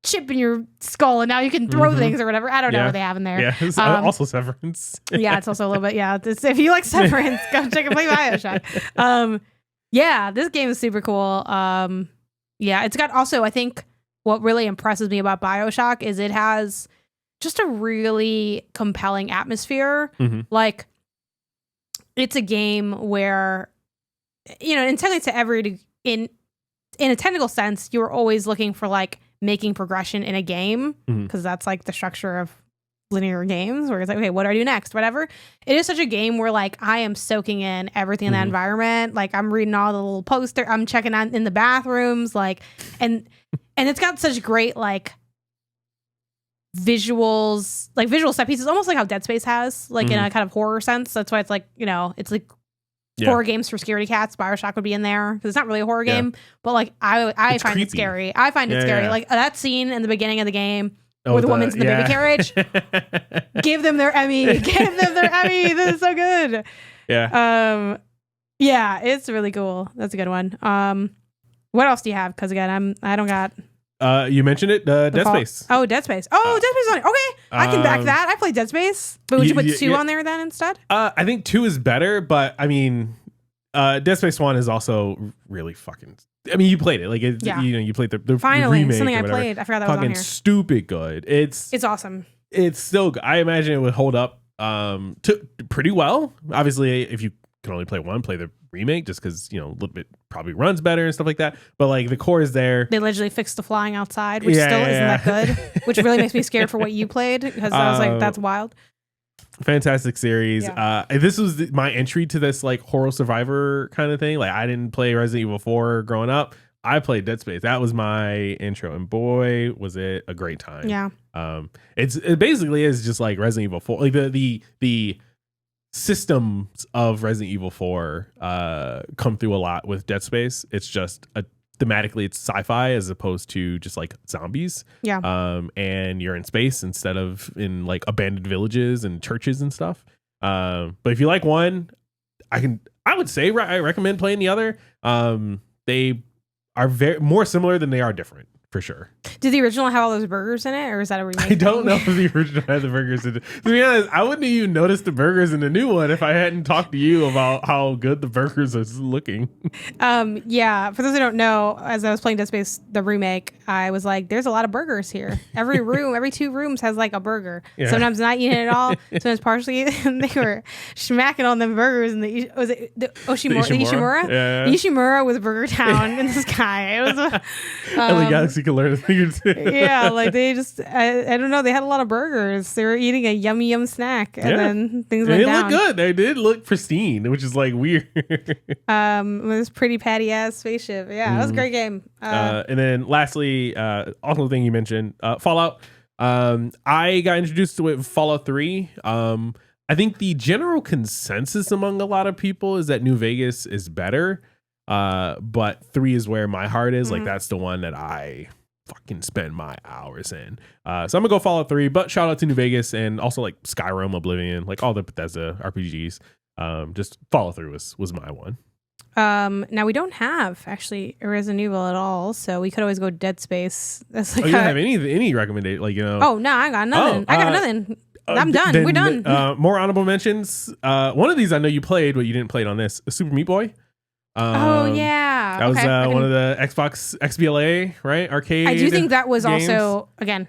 A: chip in your skull and now you can throw things or whatever. I don't know what they have in there.
B: Yeah, it's also Severance.
A: Yeah, it's also a little bit. Yeah, if you like Severance, go check and play BioShock. Yeah, this game is super cool. Yeah, it's got also, I think what really impresses me about BioShock is it has just a really compelling atmosphere. Like, it's a game where, you know, in a technical sense, you're always looking for like making progression in a game because that's like the structure of linear games where it's like, okay, what do I do next? Whatever. It is such a game where like I am soaking in everything in the environment. Like I'm reading all the little poster, I'm checking out in the bathrooms, like, and it's got such great like visuals, like visual set pieces, almost like how Dead Space has, like in a kind of horror sense. That's why it's like, you know, it's like horror games for scaredy cats. BioShock would be in there because it's not really a horror game, but like I find creepy. It scary. I find it scary. Like that scene in the beginning of the game where the woman's in the baby carriage. Give them their Emmy. Give them their Emmy. This is so good.
B: Yeah.
A: Yeah, it's really cool. That's a good one. What else do you have? Because again, I don't got.
B: You mentioned it, Dead Space.
A: Oh, Dead Space. Oh, Dead Space on it. Okay, I can back that. I played Dead Space, but would you put 2 on there then instead?
B: I think 2 is better, but I mean, Dead Space 1 is also really fucking. I mean, you played it, like you know, you played the
A: finally
B: remake
A: something I played. I forgot that was on here.
B: Stupid good. It's
A: awesome.
B: It's still good. I imagine it would hold up to pretty well. Obviously, if you can only play one, play the remake just because, you know, a little bit probably runs better and stuff like that, but like the core is there.
A: They literally fixed the flying outside, which isn't that good, which really makes me scared for what you played because I was like, that's wild.
B: Fantastic series. This was my entry to this like horror survivor kind of thing. Like I didn't play Resident Evil 4 growing up. I played Dead Space. That was my intro, and boy was it a great time.
A: Yeah.
B: It basically is just like Resident Evil 4. Like the systems of Resident Evil 4 come through a lot with Dead Space. It's just thematically it's sci-fi as opposed to just like zombies.
A: Yeah.
B: And you're in space instead of in like abandoned villages and churches and stuff. But if you like one, I would say I recommend playing the other. They are very more similar than they are different. For sure.
A: Did the original have all those burgers in it, or is that a remake?
B: I don't know if the original had the burgers in it. To be honest, I wouldn't even notice the burgers in the new one if I hadn't talked to you about how good the burgers are looking.
A: Yeah. For those who don't know, as I was playing Dead Space, the remake, I was like, "There's a lot of burgers here. Every room, every 2 rooms has like a burger. Yeah. Sometimes not eating it all, sometimes partially." And they were smacking on them burgers. And the Ishimura?
B: Yeah.
A: The Ishimura was Burger Town in the sky. It was.
B: LA Galaxy can learn a thing or two.
A: Yeah, like they just, I don't know, they had a lot of burgers. They were eating a yum stuck, and then things went down.
B: They looked good. They did look pristine, which is like weird.
A: With this pretty patty ass spaceship. Yeah, it was a great game.
B: And then lastly, also the thing you mentioned, Fallout. I got introduced to it with Fallout 3. I think the general consensus among a lot of people is that New Vegas is better. But 3 is where my heart is. Like that's the one that I fucking spend my hours in. So I'm gonna go Fallout 3, but shout out to New Vegas and also like Skyrim, Oblivion, like all the Bethesda RPGs. Just Fallout 3 was my one.
A: Now we don't have actually Resident Evil at all, so we could always go Dead Space. That's like
B: you don't have any recommendation, like, you know?
A: Oh no, I got nothing. I got nothing. I'm done. We're done.
B: More honorable mentions. One of these I know you played, but you didn't play it on this. Super Meat Boy.
A: Oh yeah,
B: that was one of the Xbox XBLA, right? Arcade.
A: I do think that was
B: games.
A: Also again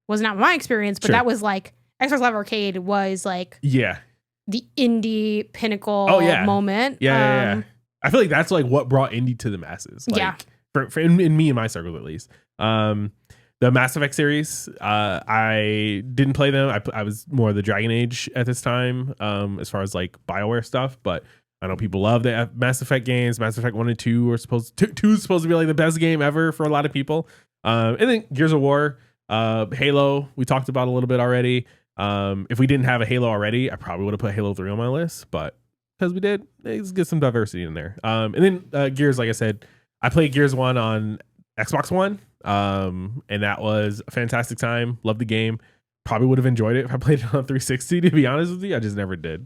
A: was not my experience, but that was like Xbox Live Arcade was like the indie pinnacle moment.
B: Yeah. I feel like that's like what brought indie to the masses. Like, for in me and my circle at least. The Mass Effect series, I didn't play them. I was more the Dragon Age at this time, as far as like BioWare stuff, but I know people love the Mass Effect games. Mass Effect 1 and 2 are supposed to be like the best game ever for a lot of people. And then Gears of War, Halo, we talked about a little bit already. If we didn't have a Halo already, I probably would have put Halo 3 on my list, but because we did, let's get some diversity in there. And then Gears, like I said, I played Gears 1 on Xbox One, and that was a fantastic time. Loved the game. Probably would have enjoyed it if I played it on 360, to be honest with you. I just never did.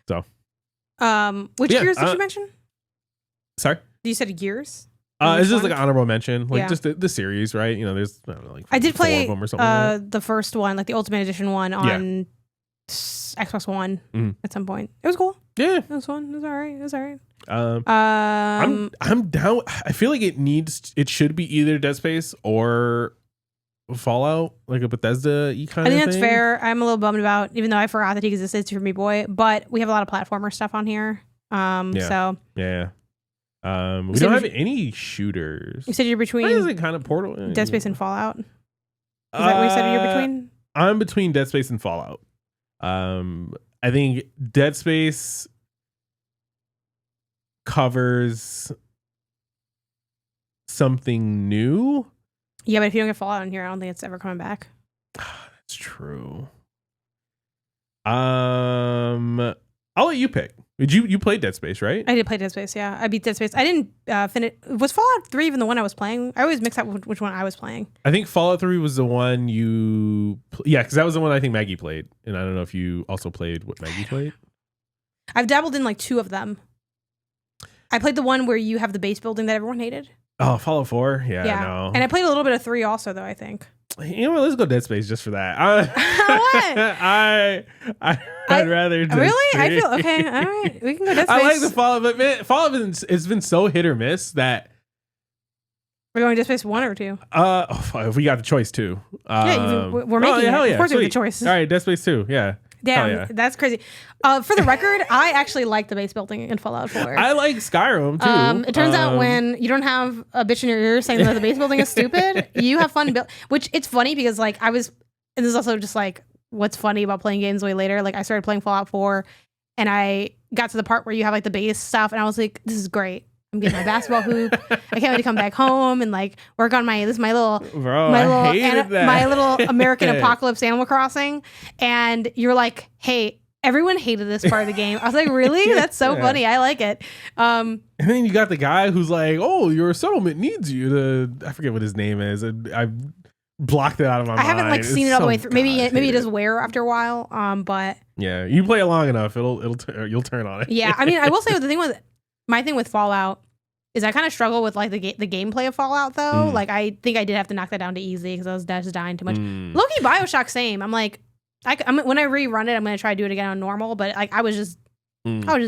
B: So.
A: Which Gears did you mention?
B: Sorry?
A: You said Gears?
B: It's just like an honorable mention, like just the series, right? You know, there's like
A: I did play
B: 4 of them or something.
A: The first one, like the Ultimate Edition one on Xbox One at some point. It was cool.
B: Yeah,
A: it was fun. It was all right. It was all right.
B: I'm down. I feel like it should be either Dead Space or Fallout, like a Bethesda kind of thing.
A: I think that's fair. I'm a little bummed about, even though I forgot that he existed, for me boy, but we have a lot of platformer stuff on here. So
B: yeah. We don't have any shooters.
A: You said you're between
B: kind of Portal,
A: Dead Space and Fallout. Is that what you said you're between?
B: I'm between Dead Space and Fallout. I think Dead Space covers something new.
A: Yeah, but if you don't get Fallout in here, I don't think it's ever coming back.
B: That's true. I'll let you pick. Did you play Dead Space, right?
A: I did play Dead Space, yeah. I beat Dead Space. I didn't finish. Was Fallout 3 even the one I was playing? I always mix up which one I was playing.
B: I think Fallout 3 was the one you... Yeah, because that was the one I think Maggie played. And I don't know if you also played what Maggie played.
A: I've dabbled in like 2 of them. I played the one where you have the base building that everyone hated.
B: Oh, Fallout 4? Yeah, no.
A: And I played a little bit of 3 also, though, I think.
B: You know what? Let's go Dead Space just for that.
A: What?
B: I'd rather just...
A: Really? I feel... Okay, all right. We can go Dead Space.
B: I like the Fallout, but man, Fallout it's been so hit or miss that...
A: We're going Dead Space 1 or 2?
B: If we got the choice, 2.
A: We're making it.
B: Hell yeah,
A: of course
B: sweet.
A: we have the choice.
B: All right, Dead Space 2, yeah.
A: Damn, that's crazy. For the record, I actually like the base building in Fallout 4.
B: I like Skyrim too.
A: It turns out when you don't have a bitch in your ear saying that the base building is stupid, you have fun. Which it's funny because like and this is also just like what's funny about playing games way later. Like I started playing Fallout 4 and I got to the part where you have like the base stuff and I was like, this is great. I'm getting my basketball hoop. I can't wait to come back home and like work on my little American apocalypse Animal Crossing. And you're like, hey, everyone hated this part of the game. I was like, really? That's so funny. I like it.
B: And then you got the guy who's like, oh, your settlement needs you to, I forget what his name is. I blocked it out of my mind.
A: I haven't like seen it all the way through. Maybe it does wear after a while. But
B: yeah, you play it long enough, you'll turn on it.
A: Yeah, I mean, I will say my thing with Fallout is I kind of struggle with like the gameplay of Fallout though. Like I think I did have to knock that down to easy because I was just dying too much. Low-key BioShock same. I'm like, when I rerun it, I'm gonna try to do it again on normal. But like I was just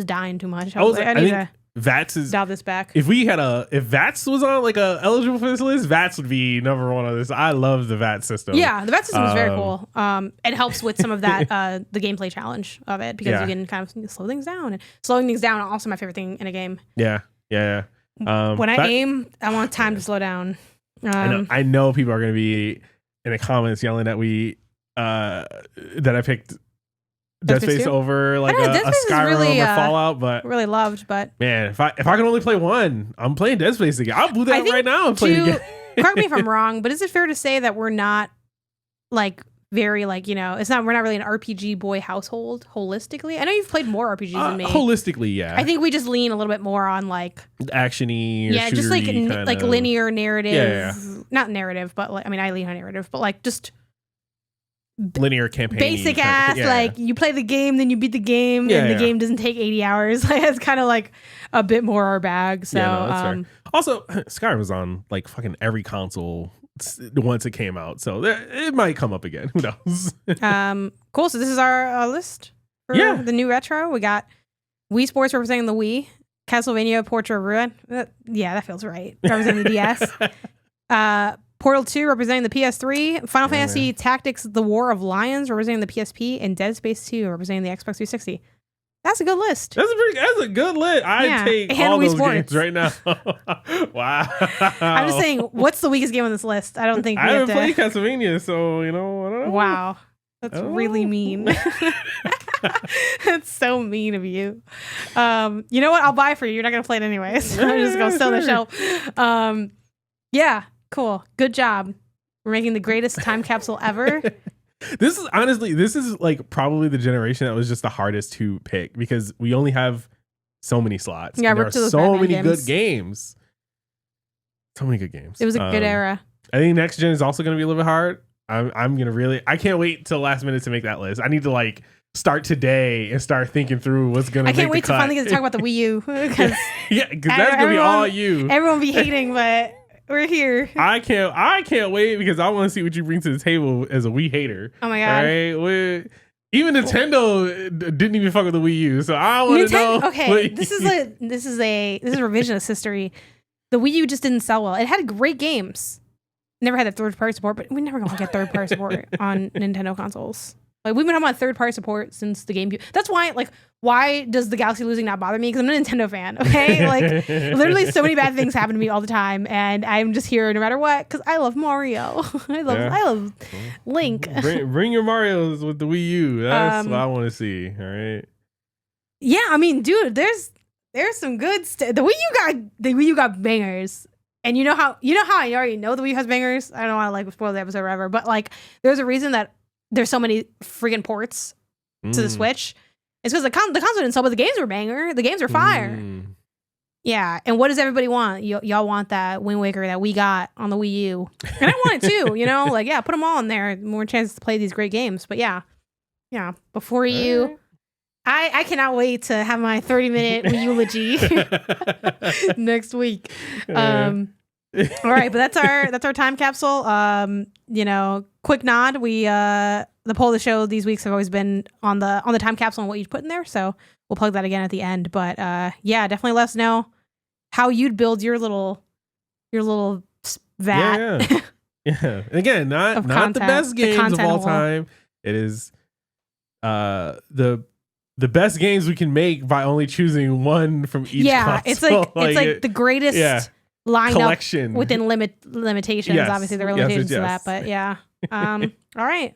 A: dying too much. I need to
B: VATS is
A: dial this back.
B: If VATS was on like eligible for this list, VATS would be number 1 on this. I love the VATS system.
A: Yeah, the VATS system is very cool. It helps with some of that the gameplay challenge of it because you can kind of slow things down. And slowing things down also my favorite thing in a game.
B: Yeah.
A: When I aim, I want time to slow down.
B: I know people are going to be in the comments yelling at that I picked Dead Space over like a Skyrim
A: really,
B: or Fallout, but
A: really loved. But
B: man, if I can only play one, I'm playing Dead Space again. I'll boot that up right now and play it again.
A: Correct me if I'm wrong, but is it fair to say that we're not like very like we're not really an RPG boy household holistically? I know you've played more RPGs than me.
B: Holistically, yeah.
A: I think we just lean a little bit more on like
B: actiony,
A: just like linear narrative. Yeah. Not narrative, but like I lean on narrative, but like just
B: linear campaign,
A: basic ass. Like you play the game, then you beat the game, and the game doesn't take 80 hours. Like it's kind of like a bit more our bag. So
B: that's fair. Also, Skyrim was on like fucking every console once it came out, so it might come up again. Who knows?
A: Cool. So this is our list for the new retro. We got Wii Sports representing the Wii, Castlevania Portrait of Ruin. That feels right. Representing the DS. Portal 2 representing the PS3, Final Fantasy Tactics: The War of Lions representing the PSP, and Dead Space 2 representing the Xbox 360. That's a good list.
B: That's a good list. I'd take all those games right now. Wow.
A: I'm just saying, what's the weakest game on this list? I don't think
B: I haven't played Castlevania, so I don't know.
A: Wow. That's really mean. That's so mean of you. You know what? I'll buy it for you. You're not gonna play it anyways. I'm just gonna sell the shelf. Yeah. Cool. Good job. We're making the greatest time capsule ever.
B: This is like probably the generation that was just the hardest to pick because we only have so many slots.
A: Yeah,
B: there are so many good games. So many good games.
A: It was a good era.
B: I think next gen is also going to be a little bit hard. I can't wait till last minute to make that list. I need to like start today and start thinking through what's gonna.
A: I can't wait to finally get to talk about the Wii U because
B: because that's gonna be all you.
A: Everyone be hating, but we're here.
B: I can't wait because I want to see what you bring to the table as a Wii hater.
A: Oh my god!
B: Right? Even Nintendo didn't even fuck with the Wii U, so I want to know.
A: Okay, this is revisionist history. The Wii U just didn't sell well. It had great games. Never had that third-party support, but we're never gonna get third-party support on Nintendo consoles. Like we've been talking about third-party support since the GameCube. That's why, like, why does the Galaxy losing not bother me? Because I'm a Nintendo fan. Okay, like literally, so many bad things happen to me all the time, and I'm just here no matter what because I love Mario. I love Link.
B: Bring your Marios with the Wii U. That's what I want to see. All right.
A: Yeah, I mean, dude, there's some good stuff. The Wii U got bangers. And you know how I already know the Wii U has bangers. I don't want to like spoil the episode or whatever, but like there's a reason that there's so many freaking ports to the Switch. It's because the console didn't sell, but the games were banger. The games are fire. Yeah. And what does everybody want? Y'all want that Wind Waker that we got on the Wii U, and I want it too. You know, like put them all in there. More chances to play these great games. But yeah. Before you. I cannot wait to have my 30-minute eulogy next week. All right, but that's our time capsule. Quick nod. The poll of the show these weeks have always been on the time capsule and what you put in there. So we'll plug that again at the end. But definitely let us know how you'd build your little vat.
B: Yeah. Again, not the best games of all time. It is the best games we can make by only choosing one from each console.
A: It's like the greatest lineup
B: collection
A: within limitations. Yes. Obviously, there are limitations to that, but yeah. All right.